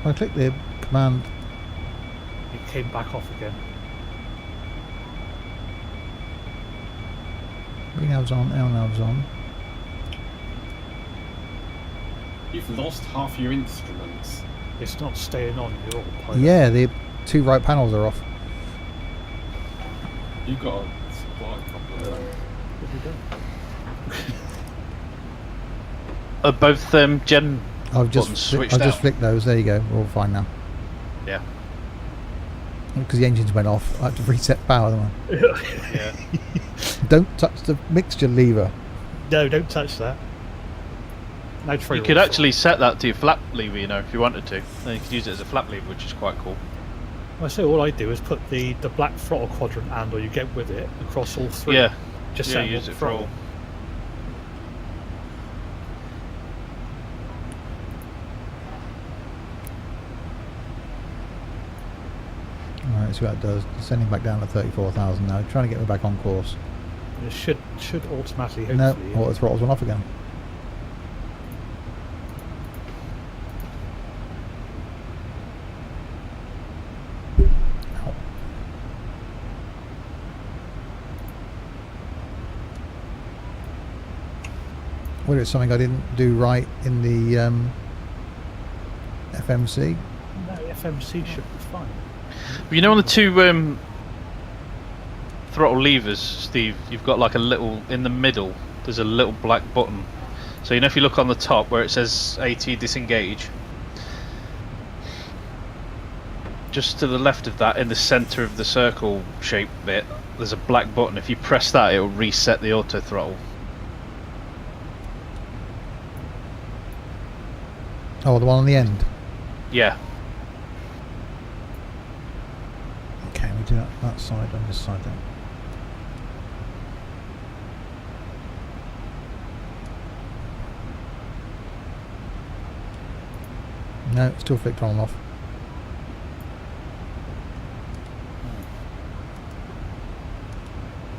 I click the command. It came back off again. VNav's on, LNav's on. You've lost half your instruments. It's not staying on, you're all pilot. Yeah, the two right panels are off. You've got a supply problem there. What have you done? Both gen I've just buttons switched I've just out. flicked those. There you go. We're all fine now. Yeah. Because the engines went off, I had to reset power them. Yeah. Don't touch the mixture lever. No, don't touch that. No, You could actually set that to your flap lever, you know, if you wanted to. Then you could use it as a flap lever, which is quite cool. I say all I do is put the black throttle quadrant handle you get with it across all three. Yeah. Just Yeah, set use one it for throttle. all. Alright, see what that does. Sending back down to 34,000 now. Trying to get me back on course. It should automatically, No, hopefully. auto throttles went off again. Ow. Whether it's something I didn't do right in the FMC. No, FMC should be fine. But you know, on the two throttle levers, Steve, you've got like a little, in the middle, there's a little black button. So you know, if you look on the top where it says AT disengage, just to the left of that, in the centre of the circle shaped bit, there's a black button. If you press that, it'll reset the auto throttle. Oh, the one on the end. Yeah. Okay, we do that side on this side then. No, it's still flicked on and off.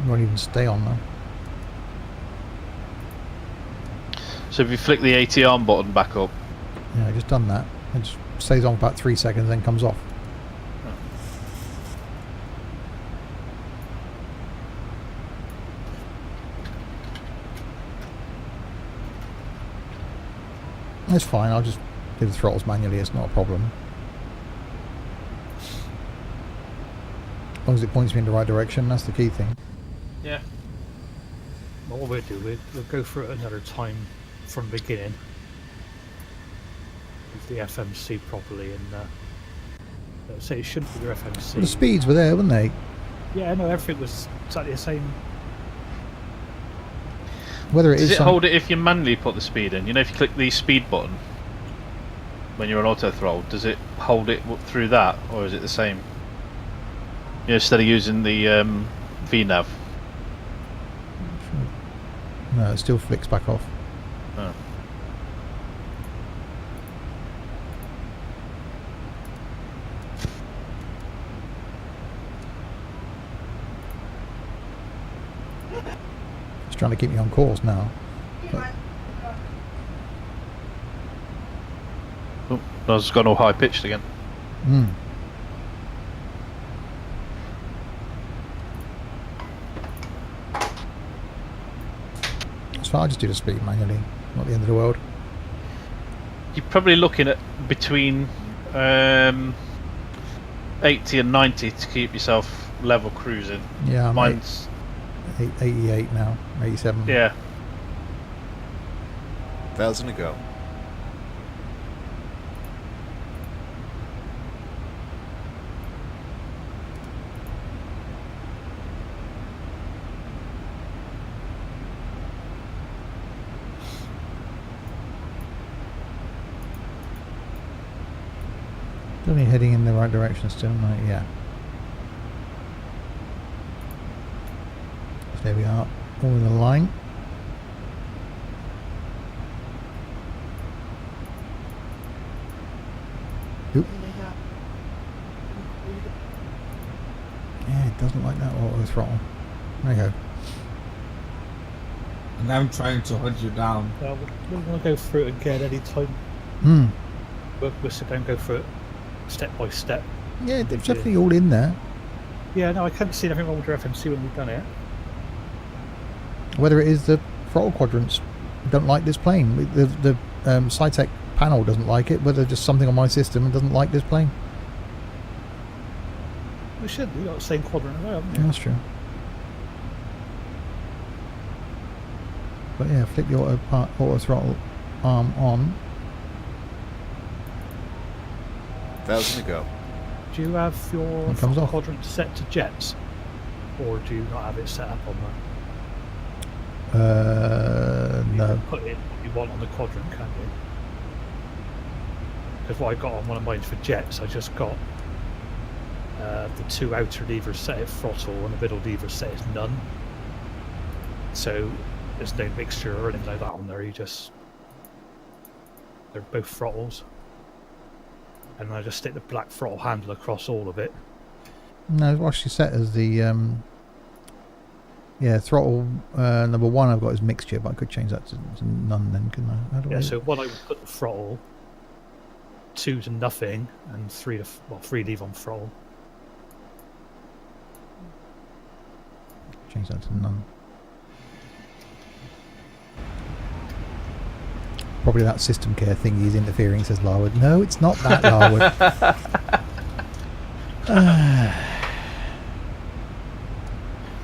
Won't even stay on though. So if you flick the AT arm button back up, Yeah, I just done that. It just stays on for about 3 seconds, then comes off. It's fine. I'll just do the throttles manually. It's not a problem. As long as it points me in the right direction, that's the key thing. yeah. Well, what we'll do, we'll go through it another time from the beginning with the FMC properly, and say it shouldn't be your FMC. Well, the speeds were there, weren't they? Yeah, no, everything was exactly the same. Whether it Does is it some- hold it if you manually put the speed in? You know, if you click the speed button when you're on auto throttle, does it hold it through that, or is it the same? You know, instead of using the VNav. No, it still flicks back off. Oh. trying to keep me on course now. But, Oh, I was gone all high pitched again. so I'll just do the speed manually. Not the end of the world. You're probably looking at between 80 and 90 to keep yourself level cruising. Yeah, I'm mine's 88 now. 87. Yeah. 1,000 to go. Only heading in the right direction still, right? Yeah. So there we are, all in the line. Oop. Yeah, it doesn't like that auto throttle. There you go. And I'm trying to hunt you down. We want to go through it again any time. We'll sit down and go through it step by step. Yeah, they're definitely all in there. Yeah, no, I can't see anything wrong with your FMC when we've done it. Whether it is the throttle quadrants don't like this plane, the SciTech panel doesn't like it, whether just something on my system doesn't like this plane. We should. We got the same quadrant as well, haven't we? That's true. But yeah, flick the auto throttle arm on. 1,000 to go. Do you have your It comes off. quadrant set to jets, or do you not have it set up on that? You No. can put in what you want on the quadrant, can't you? Because what I got on one of mine for jets, I just got the two outer levers set at throttle and the middle lever set as none. So there's no mixture or anything like that on there. They're both throttles. And I just stick the black throttle handle across all of it. No, it's actually set as the throttle number 1 I've got is mixture, but I could change that to none then, couldn't I? How do I? So one I would put the throttle, 2 to nothing, and 3 leave on throttle. Change that to none. Probably that system care thingy is interfering, says Larwood. No, it's not that, Larwood.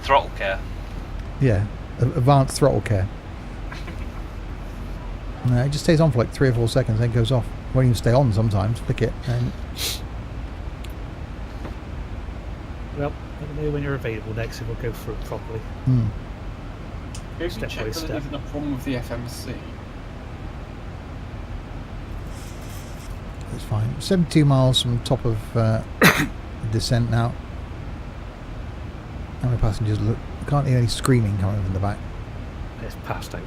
Throttle care. Yeah, advanced throttle care. No, it just stays on for like 3 or 4 seconds, then goes off. Won't even stay on sometimes. Flick it. And Well, let me know when you're available next and we'll go through it properly. Have Step you by checked whether step. there's a problem with the FMC? it's fine. 72 miles from top of descent now. How many passengers look? Can't hear any screaming coming from the back. It's passed out.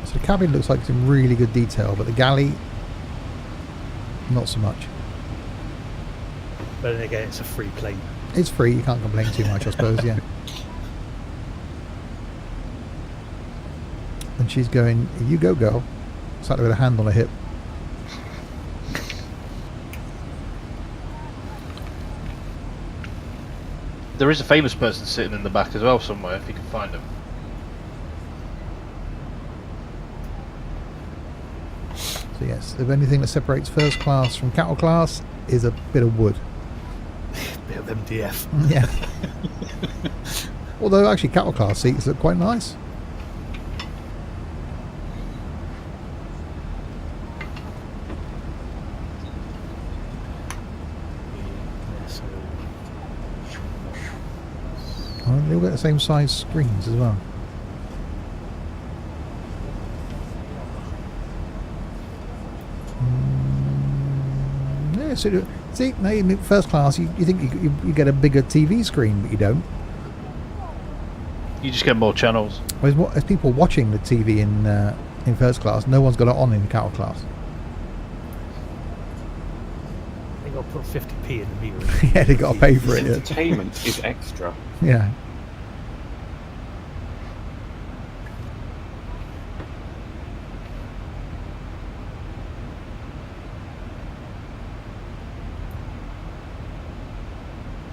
So the cabin looks like it's in really good detail, but the galley, not so much. But then again, it's a free plane. It's free, you can't complain too much, I suppose, yeah. And she's going, you go, girl. Sat there with a hand on her hip. There is a famous person sitting in the back as well somewhere, if you can find him. So yes, if anything that separates first class from cattle class is a bit of wood. Bit of MDF. Yeah. Although actually cattle class seats look quite nice. Oh, they all got the same size screens as well. Yeah, so see, now in first class, you think you get a bigger TV screen, but you don't. You just get more channels. There's people watching the TV in first class. No one's got it on in cattle class. They got to put 50p in the meter. Yeah, they got to pay for it. Yeah. Entertainment is extra. Yeah.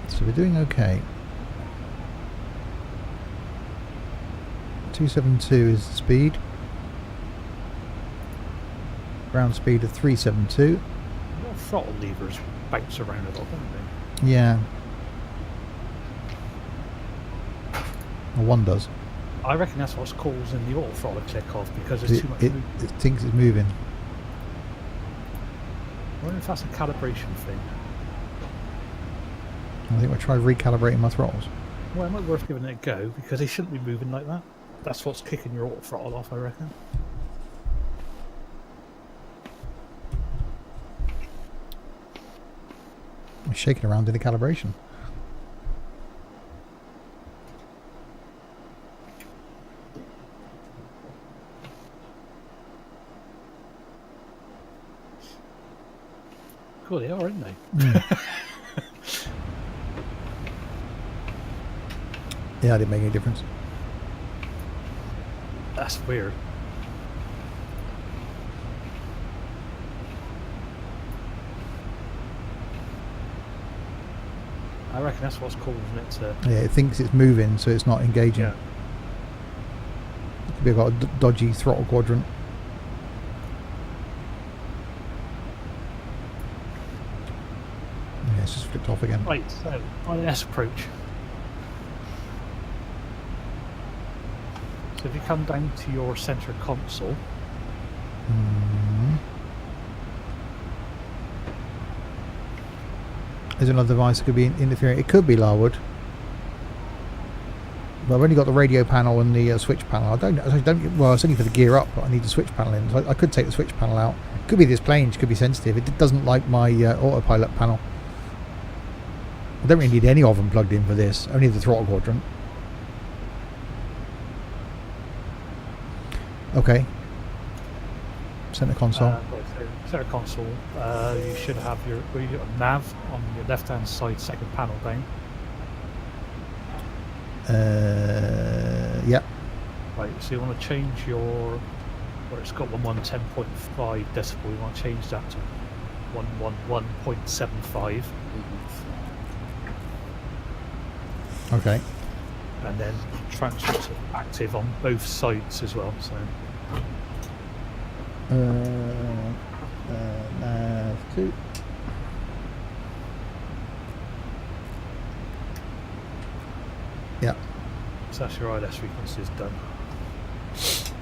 So we're doing okay. 272 is the speed. Ground speed of 372. Your throttle levers bounce around a lot, don't Yeah. Well, one does. they? I reckon that's what's causing the auto throttle to click off because there's too much It movement. thinks it's moving. I wonder if that's a calibration thing. I think we'll try recalibrating my throttles. Well, it might be worth giving it a go because they shouldn't be moving like that. That's what's kicking your auto throttle off, I reckon. I'm shaking around in the calibration. Cool, they are, aren't they? Yeah, I didn't make any difference. That's weird. I reckon that's what's causing it to... Yeah, it thinks it's moving, so it's not engaging. Yeah. Could be got a dodgy throttle quadrant. Yeah, it's just flipped off again. Right, so on an S approach. So if you come down to your center console, There's another device that could be interfering. It could be Larwood. But I've only got the radio panel and the switch panel. I don't. Well, it's only for the gear up, but I need the switch panel in. So I could take the switch panel out. It could be this plane. It could be sensitive. It doesn't like my autopilot panel. I don't really need any of them plugged in for this. Only the throttle quadrant. Okay. Center console. center console, you should have your nav on your left-hand side, second panel down. Yeah. Right, so you want to change your, where it's got 110.5 decibel, you want to change that to 111.75. Okay. And then transfer to active on both sides as well. So. Nav 2. Yeah. So that's your ILS frequencies done. So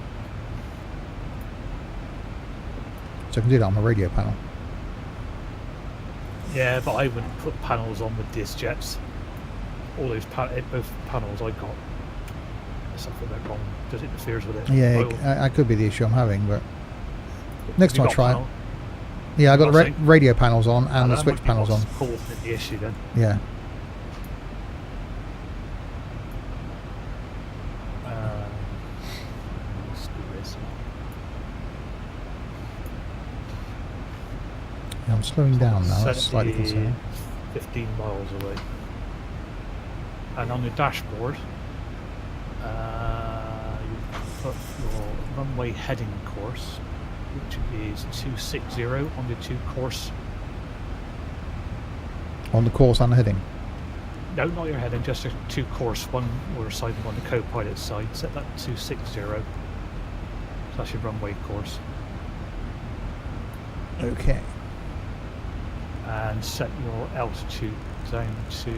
I can do that on my radio panel. Yeah, but I wouldn't put panels on with disc jets. All those both panels I got, something went wrong. Just interferes with it. Yeah, that could be the issue I'm having, but next time I'll try it. Yeah, I got the radio panels on and the switch panels on. Causing the issue then. Yeah. Let's do this. Yeah, I'm slowing down now. That's slightly concerning. 15 miles away. And on your dashboard, you put your runway heading course, which is 260 on the 2 course. On the course and the heading? No, not your heading, just a 2 course, one or side and one the co-pilot side. Set that to 260. So that's your runway course. Okay. And set your altitude down to...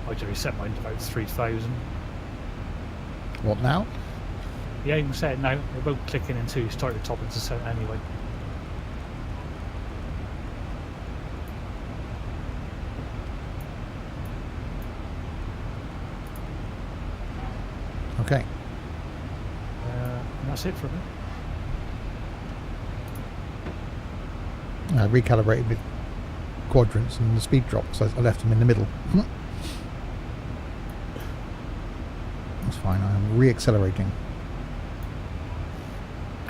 I generally set mine to about 3,000. What now? Yeah, you can set it now. It won't click in until you start the top of the set anyway. Okay. And that's it for me. I recalibrated with quadrants and the speed drop, so I left them in the middle. That's fine. fine. I am re-accelerating.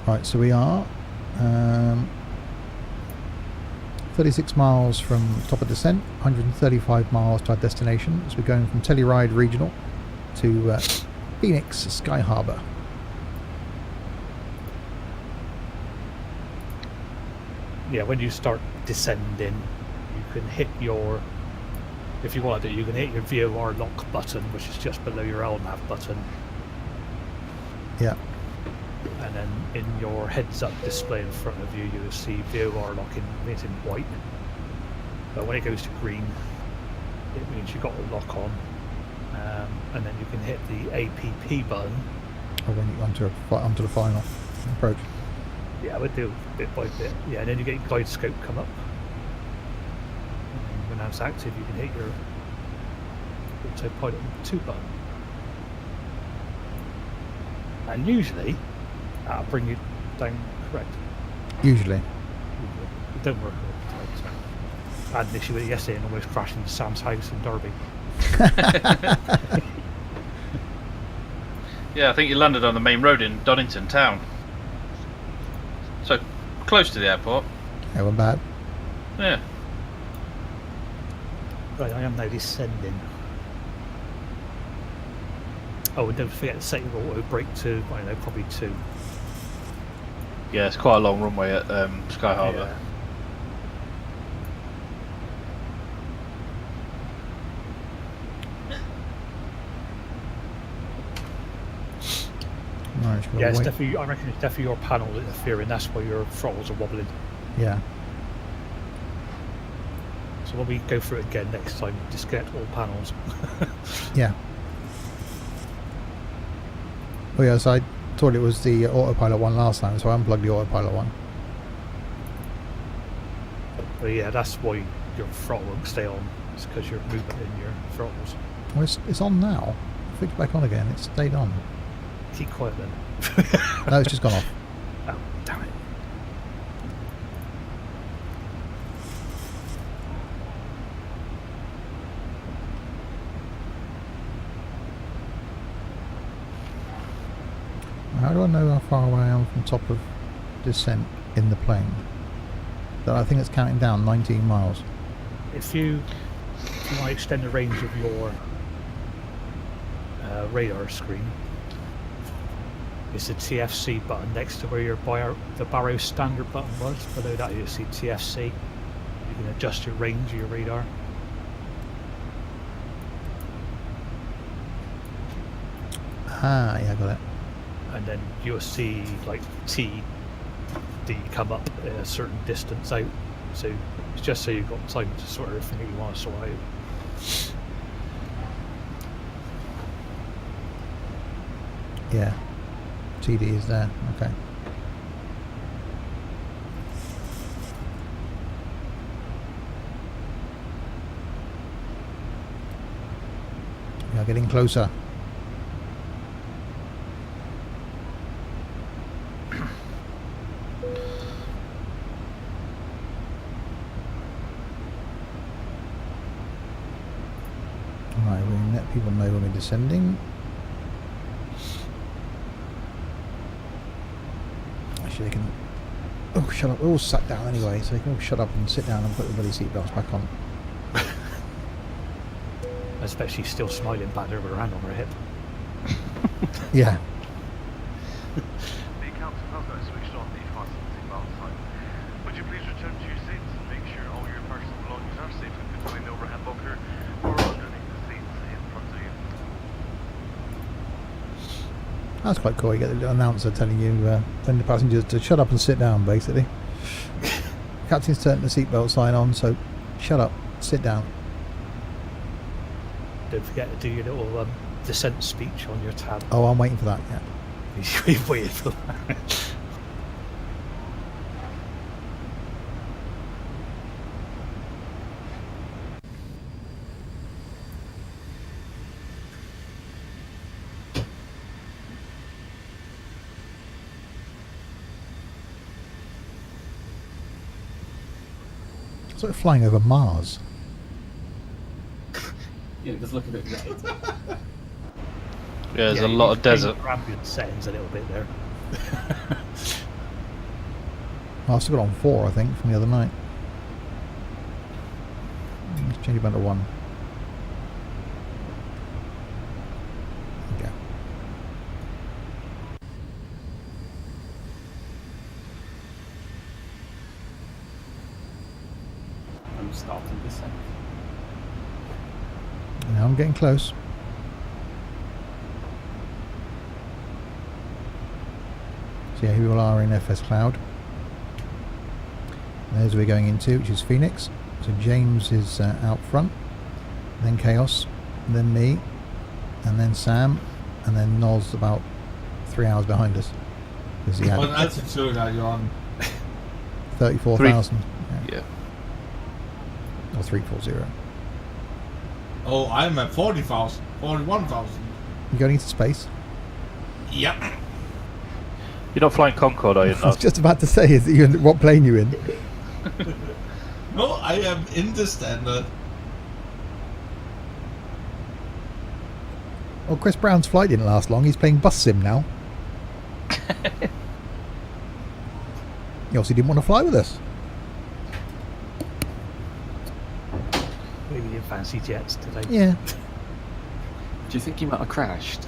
Right, so we are 36 miles from top of descent, 135 miles to our destination. So we're going from Telluride Regional to Phoenix Sky Harbor. Yeah, when you start descending, you can hit your, if you want to, you can hit your VOR lock button, which is just below your LNAV button. Yeah. And then in your heads-up display in front of you, you will see VOR lock in white. But when it goes to green, it means you've got the lock on. And then you can hit the APP button. Or when you onto the final approach. Yeah, we'll do bit by bit. Yeah, and then you get your guide scope come up. And when that's active, you can hit your autopilot 2 button. And usually, that'll bring you down correct. Usually. It don't work all the time. So. I had an issue with it yesterday and almost crashed into Sam's house in Derby. Yeah, I think you landed on the main road in Donington town. So, close to the airport. Yeah, we're bad. Yeah. Right, I am now descending. Oh, and don't forget to set your auto brake to, I don't know, probably 2. Yeah, it's quite a long runway at Sky Harbor. Yeah. Right, Yeah, it's definitely, I reckon it's definitely your panel that's interfering, that's why your throttles are wobbling. Yeah. So when we go through it again next time, disconnect all panels. Yeah. Oh yeah, so I thought it was the autopilot one last time, so I unplugged the autopilot one. But yeah, that's why your throttle won't stay on. It's because you're moving in your throttles. Well, it's on now. I flicked it back on again. It stayed on. Keep quiet then. No, it's just gone off. Oh, damn it. How do I know how far away I am from top of descent in the plane? That I think it's counting down 19 miles. If you want to extend the range of your radar screen, it's the TFC button next to where your the Barrow standard button was. Below that you see TFC. You can adjust your range of your radar. Ah, yeah, I got it. And then you'll see like TD come up at a certain distance out. So it's just so you've got time to sort everything that you want to sort out. Yeah. TD is there. Okay. We are getting closer. Right, we'll let people know when we're descending. Actually, they can. Oh, shut up! We're all sat down anyway, so they can all shut up and sit down and put their bloody seatbelts back on. Especially still smiling back there with her hand on her hip. Yeah. The captain has now switched on the fasten seatbelt sign. Would you please return to your seats and make sure all your personal belongings are safely put away in the overhead locker or underneath the seats in front of you? That's quite cool. You get the little announcer telling you when the passengers to shut up and sit down, basically. Captain's turned the seatbelt sign on, so shut up, sit down. Don't forget to do your little descent speech on your tab. Oh, I'm waiting for that, yeah. You're waiting for that. It's like flying over Mars. Yeah, it does look a bit red. Yeah, there's a you lot need of to change desert. your ambient settings a little bit there. I've still got on 4, I think, from the other night. Let's change it back to 1. There we go. I'm starting descent. Now I'm getting close. So yeah, here we all are in FS Cloud. There's where we're going into, which is Phoenix. So James is out front, then Chaos, then me, and then Sam, and then Noz about 3 hours behind us. Because he had What altitude are you on? 34,000. Yeah. Or 340. Oh, I'm at 40,000, 41,000. You going into space? Yep. You're not flying Concorde, are you? I was just about to say, is you what plane you in? No, I am in the standard. Well, Chris Brown's flight didn't last long. He's playing bus sim now. He obviously didn't want to fly with us. Maybe you didn't fancy jets today. Yeah. Do you think he might have crashed?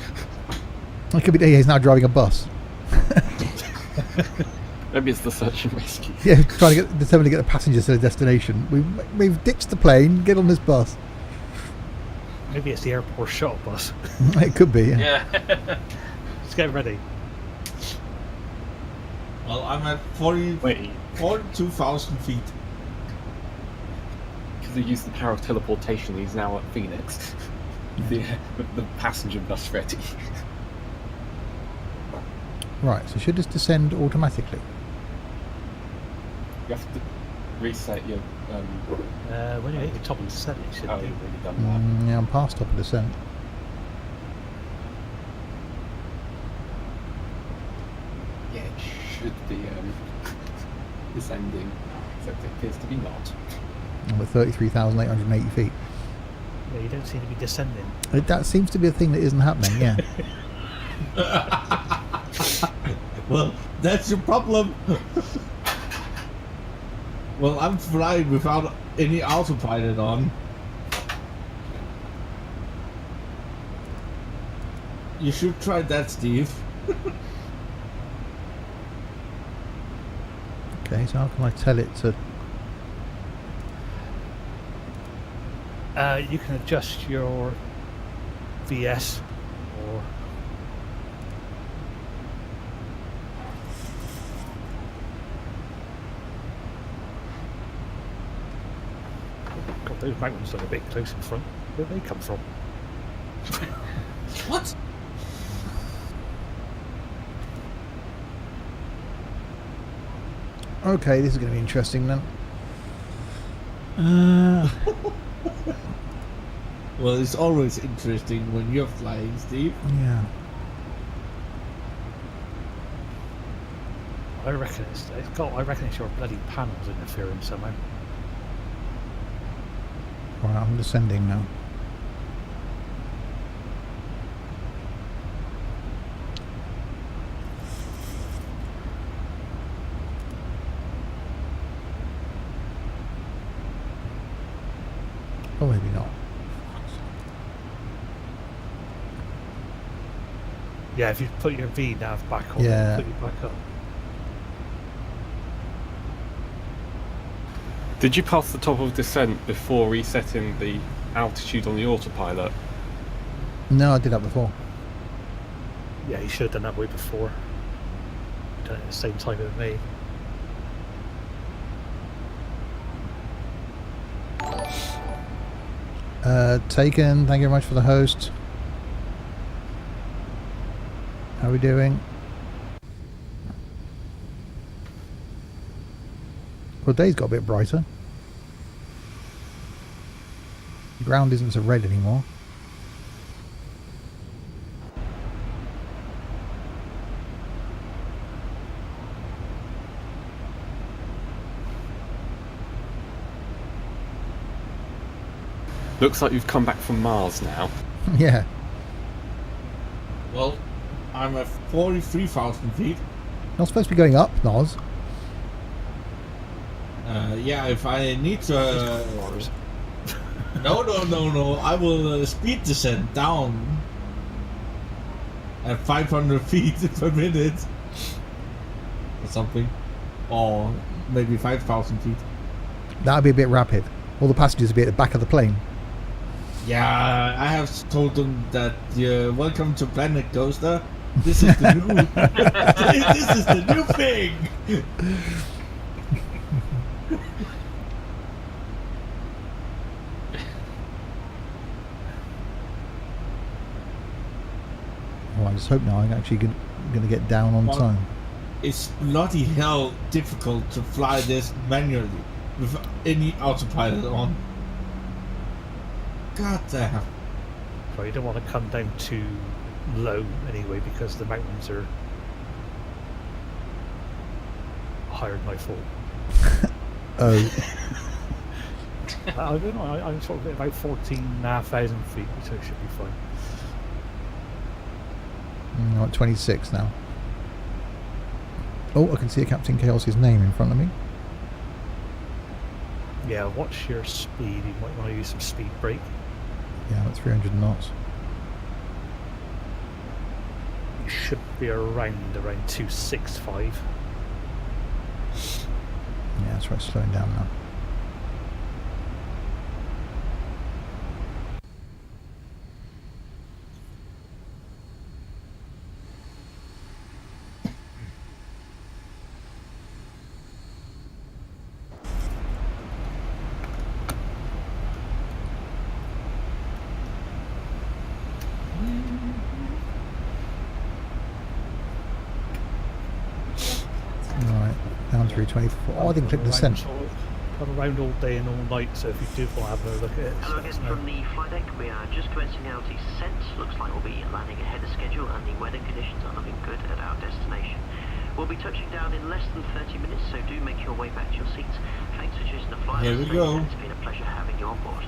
It could be that he's now driving a bus. Maybe it's the search and rescue. Yeah, trying to determined to get the passengers to the destination. We've ditched the plane. Get on this bus. Maybe it's the airport shuttle bus. It could be. Yeah. Let's get ready. Well, I'm at 42,000 feet. Because he used the power of teleportation, he's now at Phoenix. the passenger bus ready. Right, so should this descend automatically? You have to reset your. When you hit the top of the descent, it should Oh, do. you've already done that. Yeah, I'm past top of descent. Yeah, it should be descending, except it appears to be not. I'm at 33,880 feet. Yeah, you don't seem to be descending. That seems to be a thing that isn't happening, yeah. Well, that's your problem. Well, I'm flying without any autopilot on. You should try that, Steve. Okay, so how can I tell it to... You can adjust your VS or God, those mountains look a bit close in front. Where do they come from? What? Okay, this is going to be interesting then. Well, it's always interesting when you're flying, Steve. Yeah. I reckon I reckon it's your bloody panels interfering somehow. Right, I'm descending now. Or maybe not. Yeah, if you put your V nav back on, Yeah. put you back up. Did you pass the top of descent before resetting the altitude on the autopilot? No, I did that before. Yeah, you should have done that way before. Done it at the same time with me. Taken, thank you very much for the host. How are we doing? Well, day's got a bit brighter. The ground isn't so red anymore. Looks like you've come back from Mars now. Yeah. I'm at 43,000 feet. Not supposed to be going up, Nos. Yeah, if I need to... No. I will speed descent down at 500 feet per minute. Or something. Or maybe 5,000 feet. That would be a bit rapid. All the passengers would be at the back of the plane. Yeah, I have told them that welcome to Planet Coaster. This is the new. This is the new thing. Well, I just hope now I'm actually going to get down on time. It's bloody hell difficult to fly this manually with any autopilot on. God damn. Well, you don't want to come down too low anyway because the mountains are higher than I thought. Oh. I don't know, I'm sort of at about 14,500 feet, so it should be fine. I'm at 26 now. Oh, I can see a Captain Chaos's name in front of me. Yeah, watch your speed. You might want to use some speed brake. Yeah, that's 300 knots. You should be around 265. Yeah, that's right, slowing down now. Right, down through 24. Oh, I didn't click descent. Gone around all day and all night, so if you do want to have a look at it. Hello again from the flight deck. We are just commencing our descent. Looks like we'll be landing ahead of schedule and the weather conditions are looking good at our destination. We'll be touching down in less than 30 minutes, so do make your way back to your seats. Thanks for choosing the flight. Here we go. It's been a pleasure having you on board.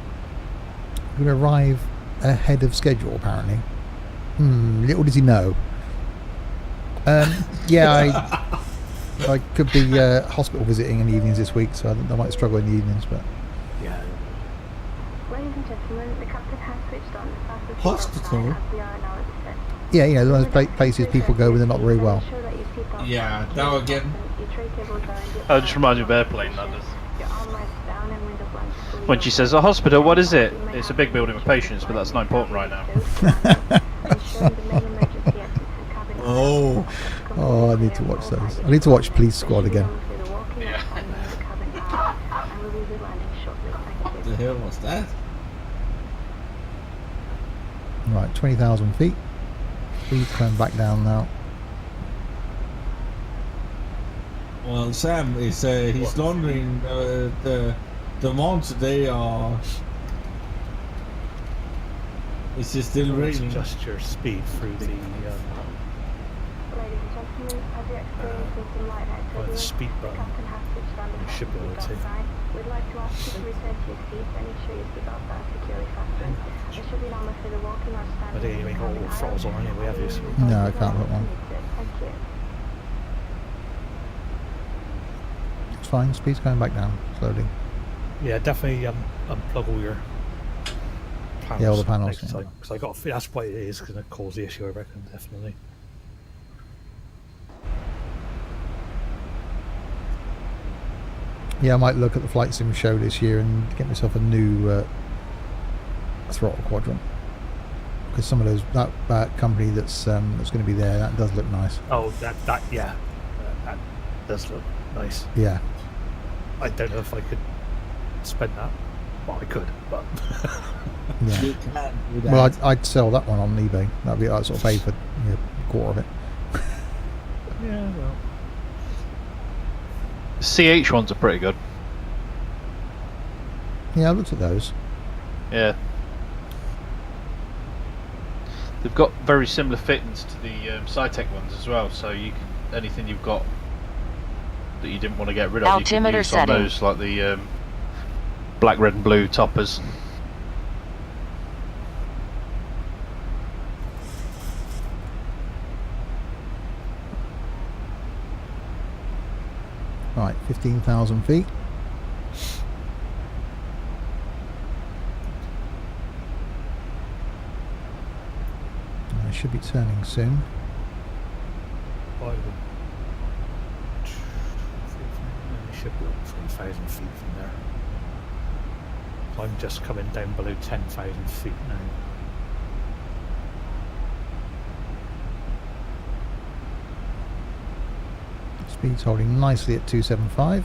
We're going to arrive ahead of schedule, apparently. Little does he know. Yeah, I could be hospital visiting in the evenings this week, so I might struggle in the evenings, but... Yeah. Ladies and gentlemen, the captain has switched on the fastest Hospital? we are now at descent. Yeah, you know, those places people go when they're not very well. Yeah, now again. Oh, it just reminds me of airplane, that does. Your arm lights down and window blinds fully When she says, a hospital, what is it? It's a big building with patients, but that's not important right now. ensuring the main emergency exits and cabin Oh. Oh, I need to watch those. I need to watch Police Squad again. Yeah. and we will be landing shortly. Thank What you. the hell was that? Right, 20,000 feet. Speed going back down now. Well, Sam is he's laundering the mount today, or is it still raining? Adjust your speed through the Ladies and gentlemen, as you're experiencing some lightheaded the turbulence, speed the button. captain has switched on the You should be able passenger to. side. We'd like to ask you to return to your seats and ensure your seatbelts are securely fastened. There should be no method of walking or standing. I think you in the make all cabin the throttles on anyway, have you? So No, I can't put one. Thank you. It's fine, speed's going back down, slowly. yeah, definitely unplug all your panels. Yeah, all the panels, next yeah. time, 'cause I got that's what it is going to cause the issue, I reckon, definitely. Yeah, I might look at the flight sim show this year and get myself a new throttle quadrant. Because some of those, that company that's going to be there, that does look nice. Oh, that yeah, that does look nice. Yeah. I don't know if I could spend that. Well, I could, but Yeah. You can do that. Well, I'd sell that one on eBay. That'd be I'd sort of pay for a quarter of it. yeah, well, The CH ones are pretty good. Yeah, I looked at those. Yeah. They've got very similar fittings to the Cytec ones as well, so you can, anything you've got that you didn't want to get rid of, Altimeter you can use on setting. those, like the black, red and blue toppers. 15,000 feet. I should be turning soon. I should be up 3,000 feet from there. I'm just coming down below 10,000 feet now. Speed's holding nicely at 275.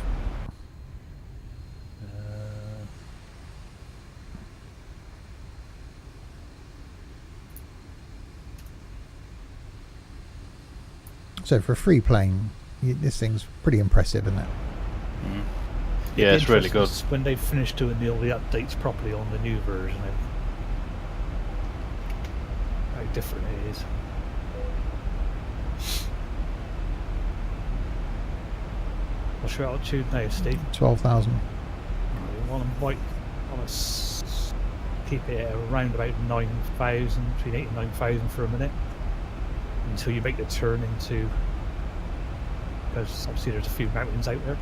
So for a free plane, this thing's pretty impressive, isn't it? Mm. Yeah, it's really good. When they finish doing all the updates properly on the new version, how different it is. What's your altitude now, Steve? 12,000. Well, I might want to keep it around about 9,000, between 8 and 9,000 for a minute, until you make the turn into, because obviously there's a few mountains out there.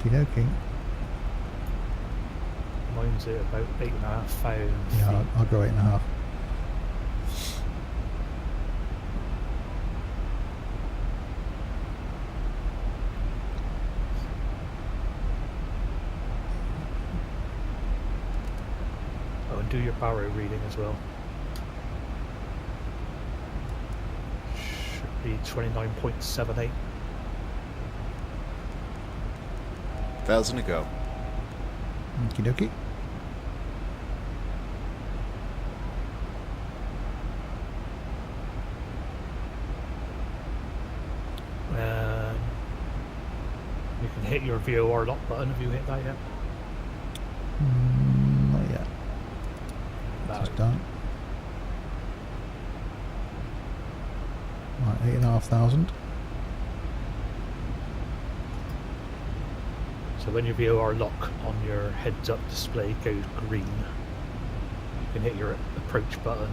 Okie dokie. Mine's at about 8,500. Yeah, I'll go 8.5. Oh, and do your barrow reading as well. Should be 29.78. 1,000 to go. Okie dokie. You can hit your VOR lock button. Have you hit that yet? Not yet. Just done. Right, 8,500. So when your VOR lock on your heads-up display goes green, you can hit your approach button.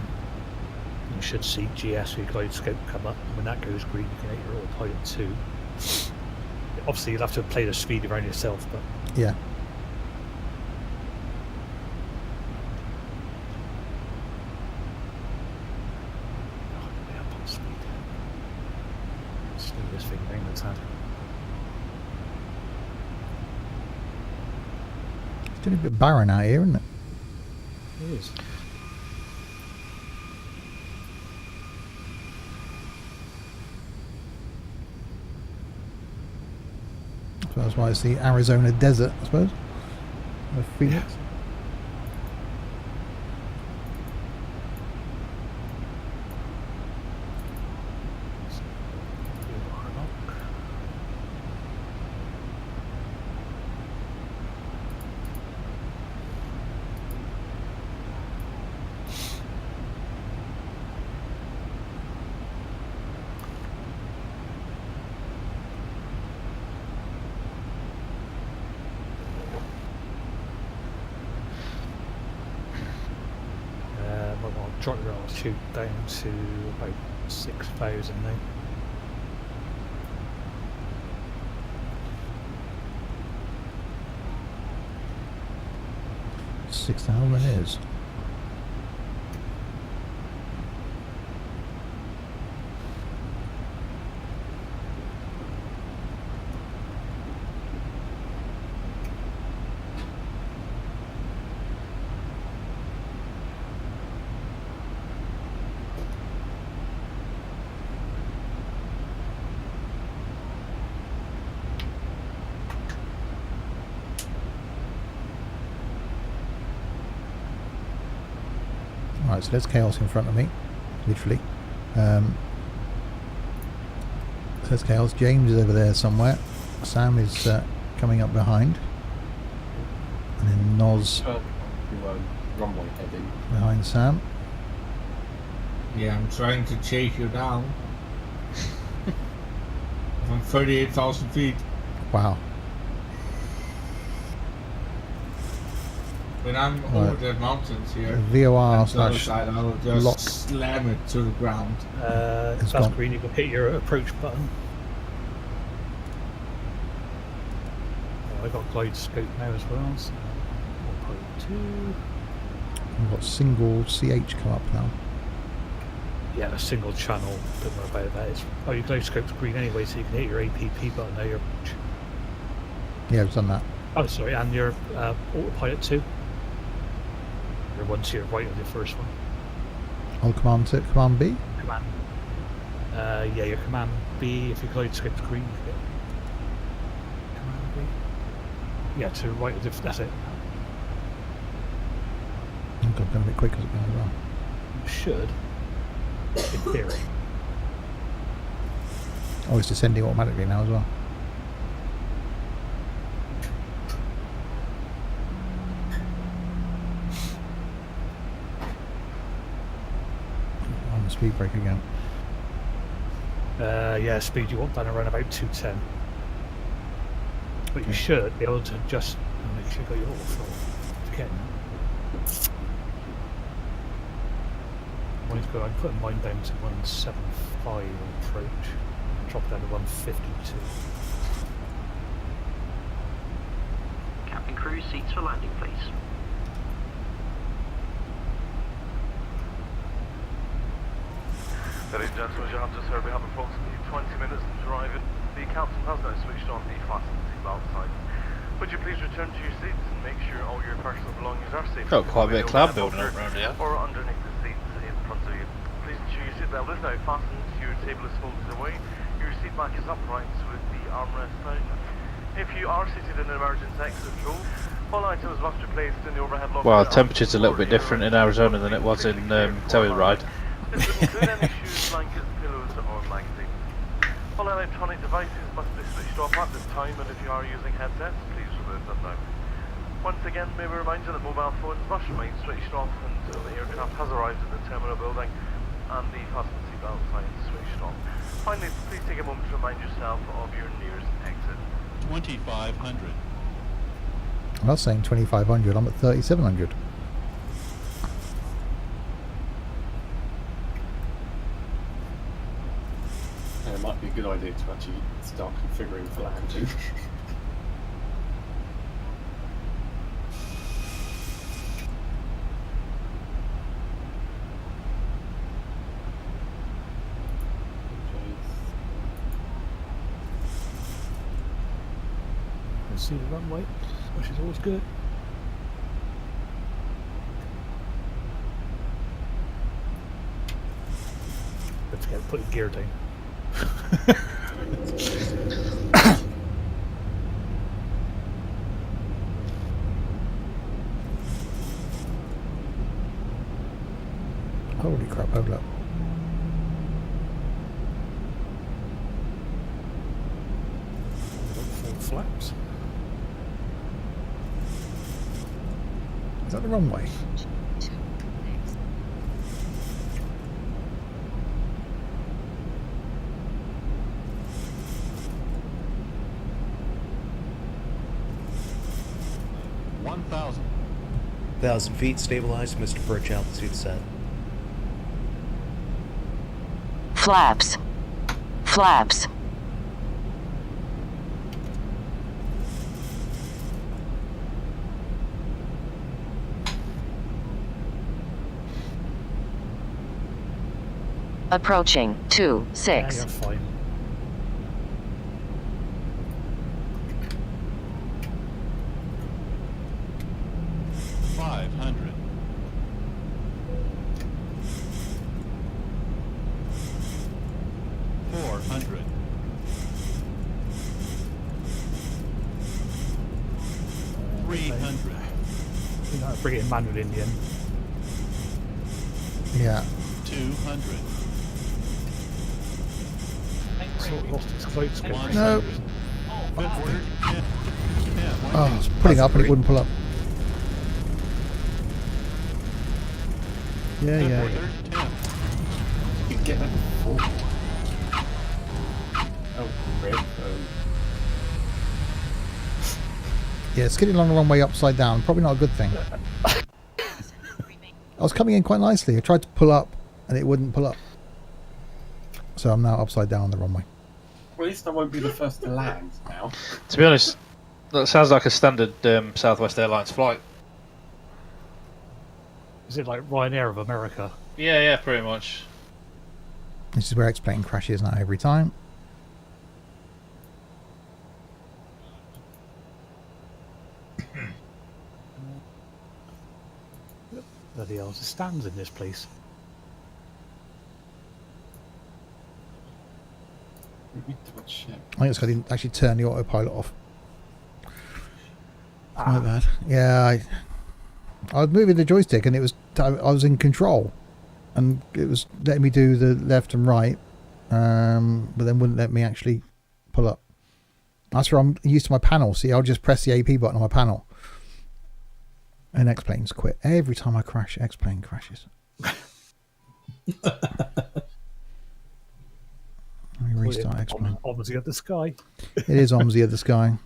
You should see GS with glide scope come up. And when that goes green, you can hit your autopilot 2. Obviously, you'll have to play the speed around yourself, but Yeah. way up on speed. Slow this thing down the tad. It's getting a bit barren out here, isn't it? It is. So that's why it's the Arizona desert, I suppose. Of Phoenix. I'll drop your altitude down to about 6,000 now. Yeah. 6,000 it is. Right, so there's chaos in front of me, literally. So there's chaos. James is over there somewhere. Sam is coming up behind, and then Noz runway heading. behind Sam. Yeah, I'm trying to chase you down. From 38,000 feet. Wow. When I'm Right. over the mountains here, VOR on the other slash side, I'll just lock. slam it to the ground. If It's that's gone. green, you can hit your approach button. Oh, I got glide scope now as well. So 1.2. We've got single CH come up now. Yeah, a single channel. Don't worry about that. Oh, your glide scope's green anyway, so you can hit your APP button now. Your Yeah, we've done that. oh, sorry, and your autopilot too. Your one to your right of the first one. On command B. Command. Yeah, your command B. If your glide scope's green, you get command B. Yeah, to the right of the. That's it. Oh God, going a bit quick as it goes as well. You should, in theory. Oh, it's descending automatically now as well. On the speed brake again. Yeah, speed you want down around about 210. But you should be able to just make sure you got your auto throttle again. Mine's good. I'm putting mine down to 175 approach. Drop down to 152. Captain crew, seats for landing, please. Ladies and gentlemen, as you have just heard, we have approximately 20 minutes to arrive in. The captain has now switched on the fasten seatbelt signs. Would you please return to your seats and make sure all your personal belongings are safe? Got quite a bit of cloud building up around here. Or underneath the seats in front of you. Please ensure your seatbelt is now fastened, your table is folded away, your seat back is upright with the armrest down. If you are seated in an emergency exit row, all items must be placed in the overhead locker. Well, the temperature's a little bit different in Arizona than it was in Telluride. This would include any shoes, blankets, pillows, or magazines. All electronic devices must be switched off at this time, and if you are using headsets, please remove them now. Once again, may we remind you that mobile phones must remain switched off until the aircraft has arrived at the terminal building and the fasten seatbelt sign is switched on. Finally, please take a moment to remind yourself of your nearest exit. 2,500. I was saying 2,500. I'm at 3,700. It might be a good idea to actually start configuring for landing. You can see the runway, which is always good. Don't forget to put your gear down. Holy crap, hold up. Full flaps. Is that the wrong way? $1,000. 1,000 feet, stabilized, Mr. Perch, altitude set. Flaps. Flaps. Approaching Yeah, 2-6. you're fine. $500. 400. 300. You know, bring it in manually in the end. Yeah. 200. Sort of lost its glide scope. No. Good work. Yeah. Oh, I was pulling up and it wouldn't pull up. Yeah, Good yeah. work. 10. You can get that before. Oh, red. Yeah, skidding along the runway upside down, probably not a good thing. I was coming in quite nicely. I tried to pull up and it wouldn't pull up. So I'm now upside down on the runway. Well, at least I won't be the first to land now. To be honest, that sounds like a standard Southwest Airlines flight. Is it like Ryanair of America? Yeah, pretty much. This is where X-plane crashes now every time. Bloody hell, there's stands in this place. I think it's 'cause I didn't actually turn the autopilot off. My bad. Yeah, I was moving the joystick and I was in control, and it was letting me do the left and right, but then wouldn't let me actually pull up. That's where I'm used to my panel. See, I'll just press the AP button on my panel, and X-planes quit every time I crash. X-plane crashes. Let me restart X-plane. Obviously, at the sky. It is OMSI of the sky.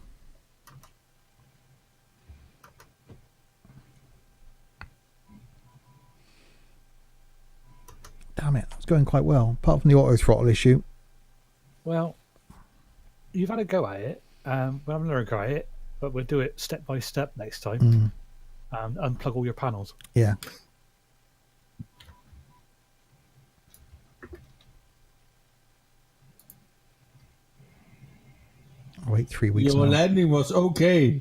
Damn it, it's going quite well, apart from the auto throttle issue. Well, you've had a go at it. We'll have another go at it, but we'll do it step by step next time. And unplug all your panels. Yeah. I'll wait 3 weeks. Your now. landing was okay.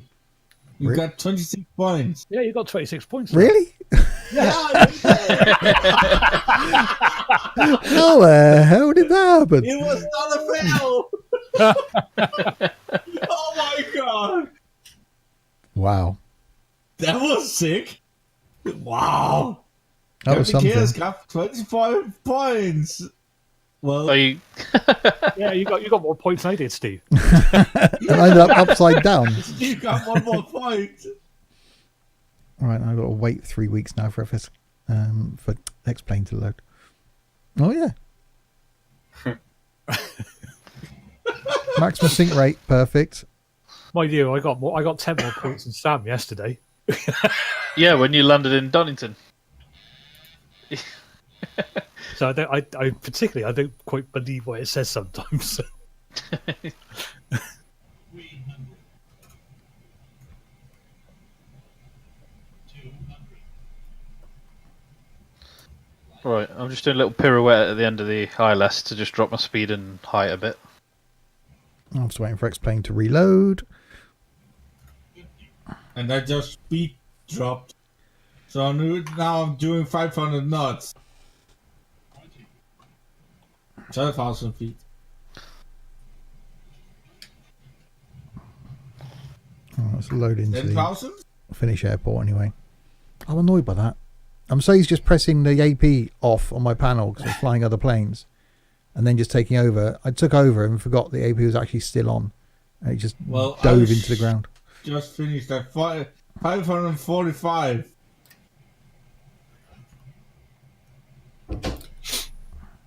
You Really? got 26 points. Yeah, you got 26 points. Really? Yeah. How the hell did that happen? It was not a fail. Oh my god. Wow. That was sick. Wow. That was Captain something. Chaos got 25 points. Well, Yeah, you got more points than I did, Steve. And I ended up upside down. you got one more point. All right, I've got to wait 3 weeks now for for X-plane to load. Oh yeah. Maximum sync rate, perfect. Mind you, I got 10 more points than Sam yesterday. Yeah, when you landed in Donington. So I particularly I don't quite believe what it says sometimes. Right, I'm just doing a little pirouette at the end of the ILS to just drop my speed and height a bit. I'm just waiting for X-plane to reload. And I just speed dropped. So now I'm doing 500 knots. 12,000 feet. Oh, let's load into 10,000? the Finnish airport anyway. I'm annoyed by that. I'm so used to just pressing the AP off on my panel because I'm flying other planes, and then just taking over. I took over and forgot the AP was actually still on. And it just dove into the ground. Just finished at 545.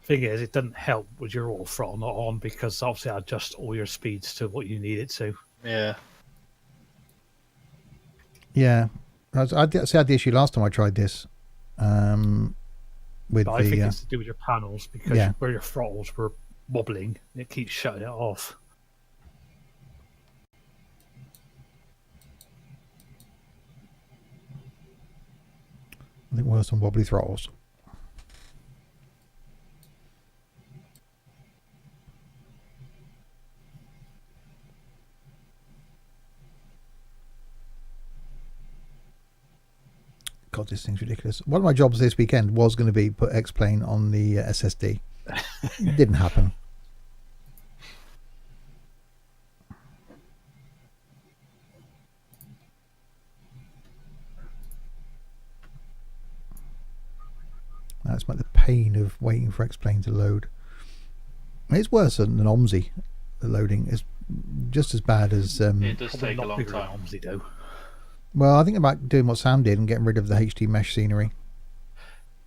Thing is, it doesn't help with your all throttle not on because obviously I adjust all your speeds to what you need it to. Yeah. Yeah, I had the issue last time I tried this. With But I think it's to do with your panels because yeah. where your throttles were wobbling, it keeps shutting it off. I think worse on wobbly throttles. God, this thing's ridiculous. One of my jobs this weekend was going to be put X-plane on the SSD. It didn't happen. That's like the pain of waiting for X-plane to load. It's worse than OMSI. The loading is just as bad as. It does take a long time. OMSI, though. Well, I think about doing what Sam did and getting rid of the HD mesh scenery.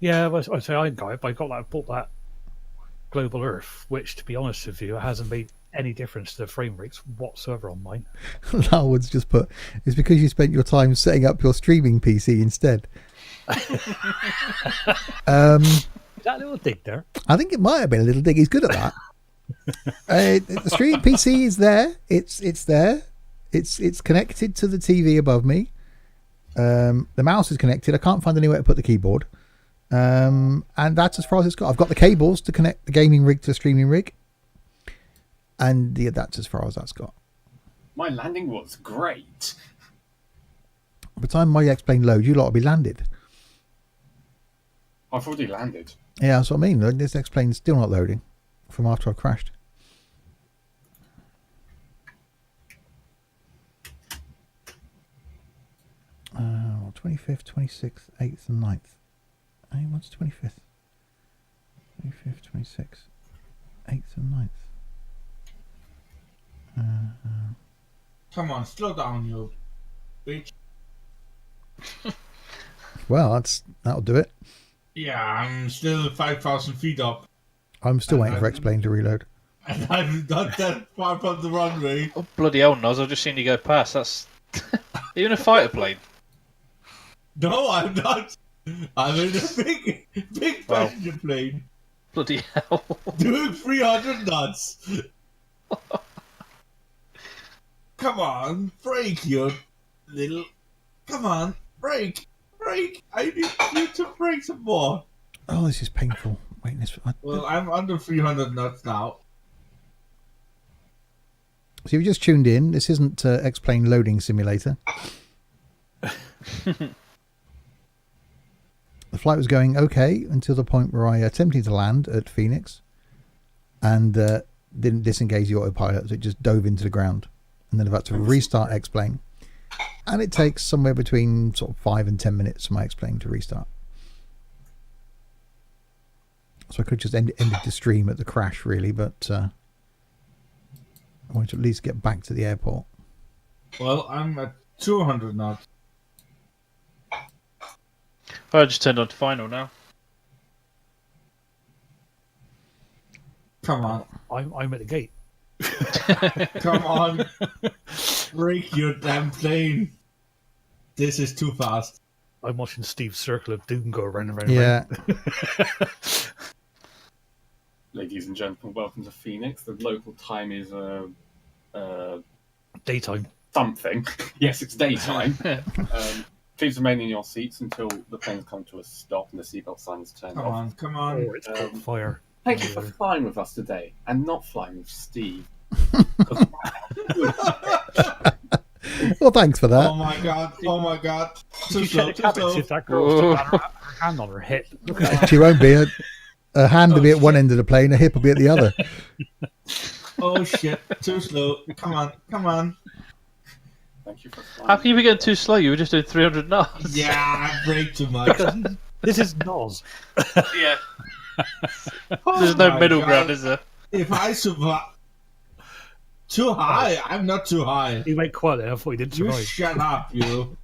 Yeah, well, I say I got it, but I bought that Global Earth, which, to be honest with you, hasn't made any difference to the frame rates whatsoever on mine. Larwood's just put, it's because you spent your time setting up your streaming PC instead. Is that a little dig there? I think it might have been a little dig. He's good at that. The streaming PC is there. It's there. It's connected to the TV above me. The mouse is connected. I can't find anywhere to put the keyboard. And that's as far as it's got. I've got the cables to connect the gaming rig to the streaming rig. And yeah, that's as far as that's got. My landing was great. By the time my X-Plane loads, you lot will be landed. I've already landed. Yeah, that's what I mean. This X-Plane's still not loading from after I crashed. Oh, 25th, 26th, 8th and 9th. Hey, what's 25th? 25th, 26th, 8th and 9th. Come on, slow down, you bitch. Well, that'll do it. Yeah, I'm still 5,000 feet up. I'm still waiting for X-Plane to reload. And I'm not that far from the runway. Oh, bloody hell, Noz, I've just seen you go past. That's... Are you in a fighter plane? No, I'm not. I'm in a big passenger plane. Bloody hell. Doing 300 knots. Come on, brake, you little... Come on, brake. I need you to brake some more. Oh, this is painful. Waiting this. Well, I'm under 300 knots now. So if you just tuned in, this isn't X-Plane loading simulator. The flight was going okay until the point where I attempted to land at Phoenix and didn't disengage the autopilot, so it just dove into the ground. And then I've had to restart X-Plane. And it takes somewhere between sort of 5 and 10 minutes for my X-Plane to restart. So I could just ended the stream at the crash, really, but I wanted to at least get back to the airport. Well, I'm at 200 knots. I just turned on to final now. Come on. I'm at the gate. Come on. Break your damn plane. This is too fast. I'm watching Steve's Circle of Doom go around and around. Yeah. Ladies and gentlemen, welcome to Phoenix. The local time is daytime. Something. Yes, it's daytime. Please remain in your seats until the planes come to a stop and the seatbelt sign is turned off. Come on. Oh, it's caught fire. Thank you for flying with us today and not flying with Steve. Well, thanks for that. Oh my god. Did you check the cabin, see if that girl's still had her hand on her hip? She won't be. A hand will be at one end of the plane, a hip will be at the other. Oh shit, too slow. Come on. Thank you for flying. How can you be getting too slow? You were just doing 300 knots. Yeah, I brake too much. This is Noz. Yeah. Oh There's no my middle God. ground, is there? If I survive... Too high? I'm not too high. He went quiet there. I thought he didn't You survive. shut up, you.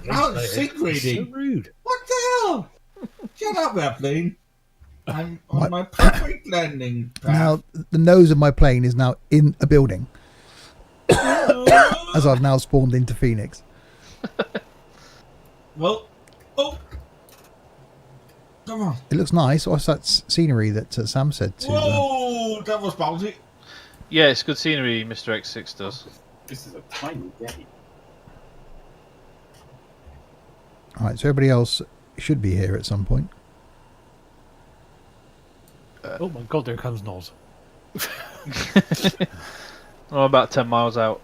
How sync rating? So rude. What the hell? Shut up, airplane. I'm on my perfect landing path. Now, the nose of my plane is now in a building. As I've now spawned into Phoenix. Well, come on. It looks nice. What's that scenery that Sam said to... Whoa, that was bouncy. Yeah, it's good scenery, Mr. X6 does. This is a tiny gate. Alright, so everybody else should be here at some point. Oh my god, there comes Noz. I'm about 10 miles out.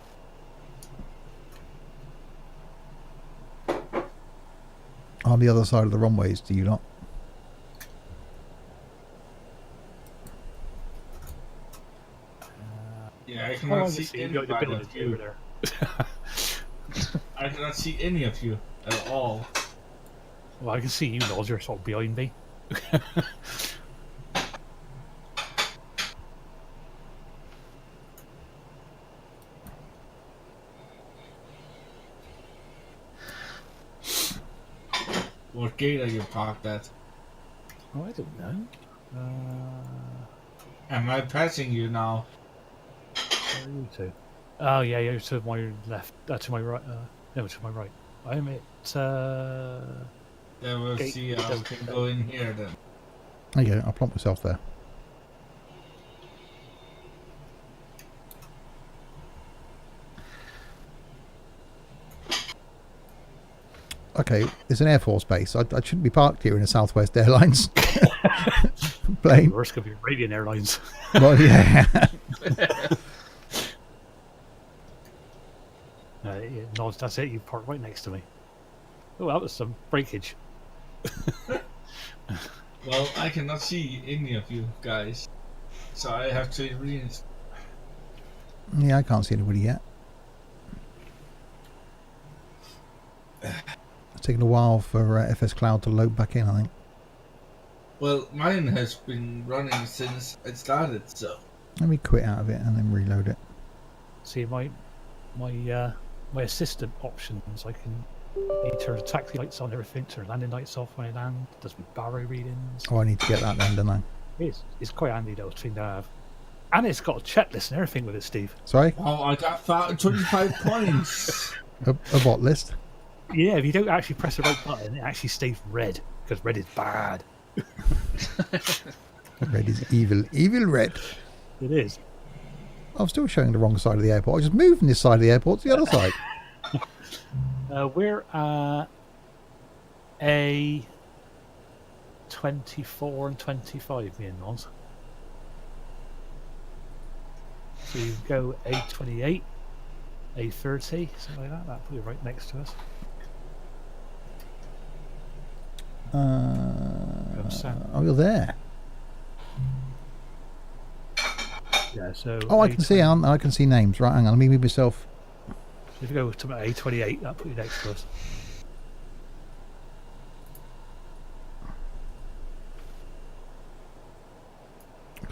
On the other side of the runways, do you not? Yeah, I Oh, cannot I see see. any You're the of ability over you. there. I cannot see any of you at all. Well, I can see you, Noz. You're sort of behind me. What gate are you parked at? Oh, I don't know. Am I passing you now? Where are you two? Oh yeah, you're to my left. To my right. No, to my right. I'm at. Then we'll Gate see how we can go in here then. There you go. I'll plonk myself there. Okay, it's an Air Force base. I shouldn't be parked here in a Southwest Airlines plane. Worse could be Arabian Airlines. Well, yeah. No, that's it. You parked right next to me. Oh, that was some breakage. Well, I cannot see any of you guys, so I have to reinstall. Yeah, I can't see anybody yet. It's taken a while for FS Cloud to load back in, I think. Well, mine has been running since it started, so. Let me quit out of it and then reload it. See my assistant options. I can turn the taxi lights on, everything. Turn landing lights off when I land. Does my barrow readings. Oh, I need to get that then, don't I? It's quite handy though thing to have, and it's got a checklist and everything with it, Steve. Sorry? Oh, I got 25 points. A what list? Yeah, if you don't actually press the right button, it actually stays red because red is bad. Red is evil. Evil red. It is. I'm still showing the wrong side of the airport. I just moved from this side of the airport to the other side. We're at A 24 and 25, me and Noz. So you go A28, A30, something like that. That'll be right next to us. Oh, you're there. Yeah, so Oh, I can see. I can see names. Right, hang on. Let me move myself. So if you go to A28, that'll put you next to us.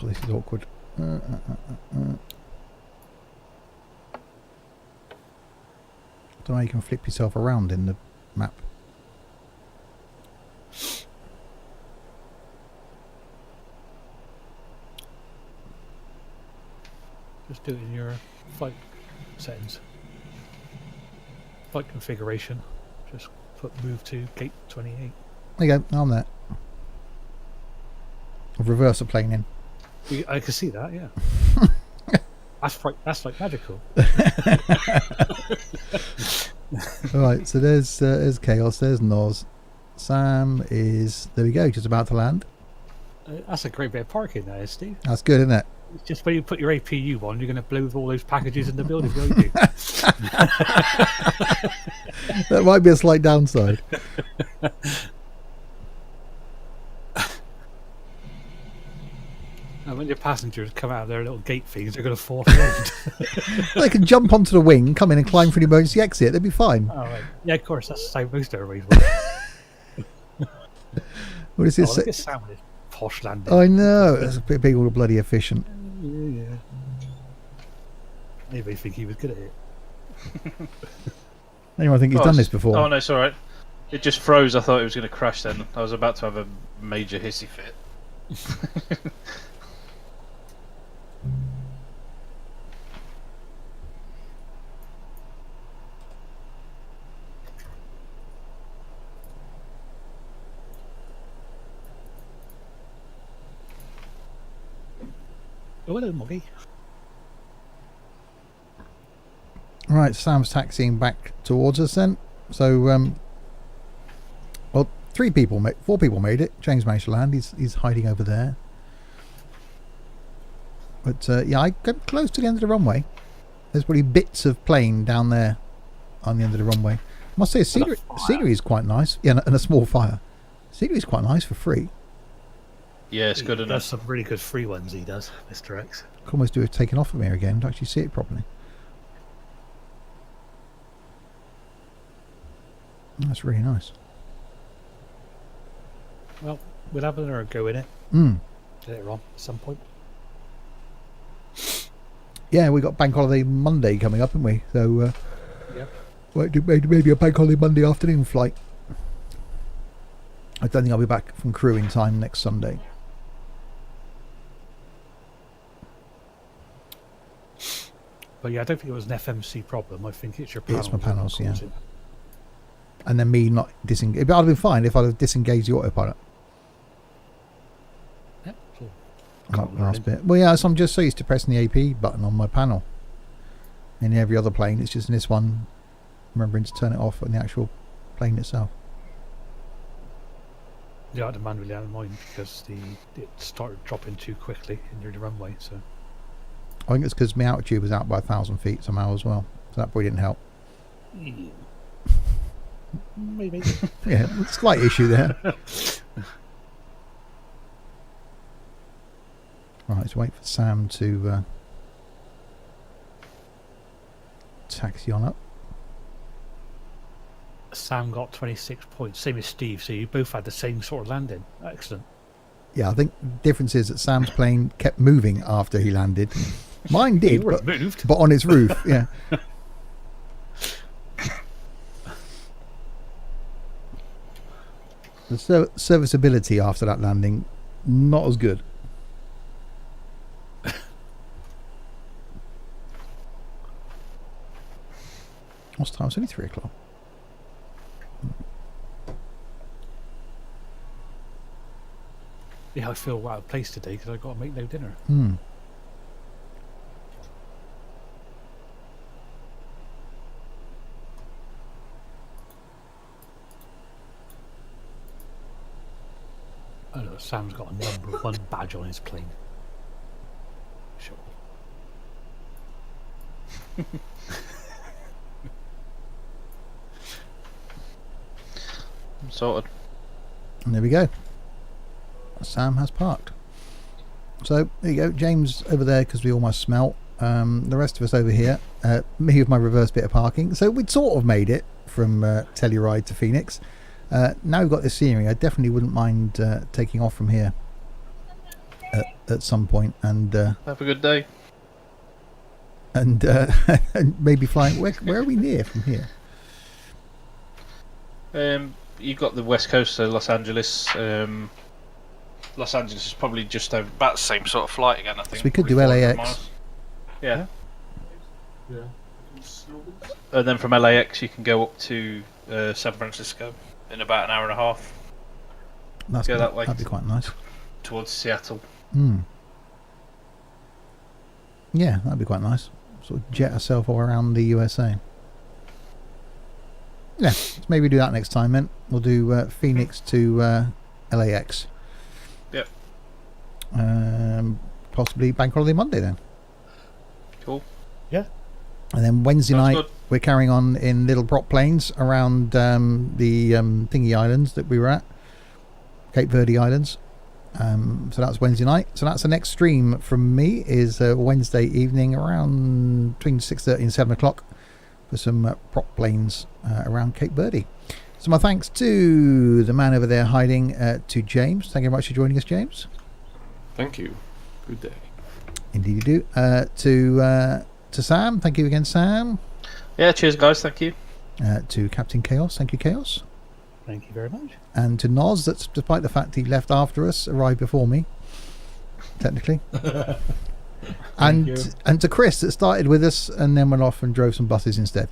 Oh, this is awkward. Don't know how you can flip yourself around in the map. Just do it in your flight settings. Flight configuration. Just move to gate 28. There you go. I'm there. I've reversed the plane in. I can see that, yeah. That's like magical. Alright, so there's Chaos, there's Noz. Sam is, there we go, just about to land. That's a great bit of parking there, Steve. That's good, isn't it? It's just when you put your APU on, you're going to blow all those packages in the building behind you. That might be a slight downside. And when your passengers come out of their little gate things, they're going to fall around. They can jump onto the wing, come in and climb for an emergency exit. They'd be fine. Oh, right. Yeah, of course. That's how most airways work. What is this? Look at Sam with his posh landing. I know. It's a bit big, all bloody efficient. Yeah. Anybody think he was good at it? Anyone think he's done this before? Oh no, it's alright. It just froze. I thought it was going to crash then. I was about to have a major hissy fit. Oh, hello, Moggy. Right, Sam's taxiing back towards us then. So, well, 4 people made it. James managed to land. He's hiding over there. But yeah, I got close to the end of the runway. There's probably bits of plane down there on the end of the runway. I must say, scenery is quite nice. Yeah, and a small fire. Scenery is quite nice for free. Yeah, it's good He enough. does some really good free ones, he does, Mr. X. I could almost do it taken off of me again to actually see it properly. That's really nice. Well, we'll have another go in it Mm. later on at some point. Yeah, we got Bank Holiday Monday coming up, haven't we? So, Yep. well, maybe a Bank Holiday Monday afternoon flight. I don't think I'll be back from crew in time next Sunday. But yeah, I don't think it was an FMC problem. I think it's your It's panels. my that panels, yeah. caused it. And then me not disengage. But I'd have been fine if I'd have disengaged the autopilot. Yep. So Not the last bit. Well, yeah, so I'm just so used to pressing the AP button on my panel. In every other plane, it's just in this one, remembering to turn it off on the actual plane itself. yeah, I had to manually out of mine because it started dropping too quickly near the runway. So I think it's because my altitude was out by 1,000 feet somehow as well. So that probably didn't help. maybe. Yeah, slight issue there. Right, let's wait for Sam to taxi on up. Sam got 26 points, same as Steve. So you both had the same sort of landing. Excellent. Yeah, I think the difference is that Sam's plane kept moving after he landed. Mine did, You weren't moved. but on its roof, yeah. The serviceability after that landing, not as good. What's the time? It's only 3 o'clock. Yeah, I feel out of place today because I got to make no dinner. I know Sam's got a number 1 badge on his plane. Sure. Sorted. And there we go. Sam has parked. So there you go. James over there because we almost smelt. The rest of us over here. Me with my reverse bit of parking. So we'd sort of made it from Telluride to Phoenix. Now we've got this scenery. I definitely wouldn't mind taking off from here at some point and Have a good day. and maybe flying. Where are we near from here? You've got the west coast of Los Angeles. Los Angeles is probably just over, about the same sort of flight again, I think. So we could do probably 400 LAX. miles. Yeah. Yeah. And then from LAX you can go up to San Francisco in about an hour and a half. Go that way. That'd be quite nice. Towards Seattle. Yeah, that'd be quite nice. Sort of jet ourselves all around the USA. Yeah, let's maybe do that next time then. We'll do Phoenix to LAX. Yep. Possibly Bank Holiday Monday then. Cool. Yeah. And then Wednesday Sounds night good. we're carrying on in little prop planes around the thingy islands that we were at. Cape Verde Islands. So that's Wednesday night. So that's the next stream from me is Wednesday evening around between 6:30 and 7 o'clock for some prop planes around Cape Verde. So my thanks to the man over there hiding, to James. Thank you very much for joining us, James. Thank you. Good day. Indeed you do. To Sam, thank you again, Sam. Yeah, cheers guys, thank you. To Captain Chaos, thank you, Chaos. Thank you very much. And to Noz, that's despite the fact he left after us, arrived before me, technically. and to Chris, that started with us and then went off and drove some buses instead.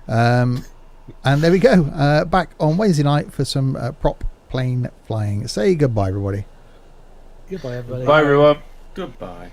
And there we go. Back on Wednesday night for some prop plane flying. Say goodbye, everybody. Goodbye, everybody. Bye everyone. Goodbye.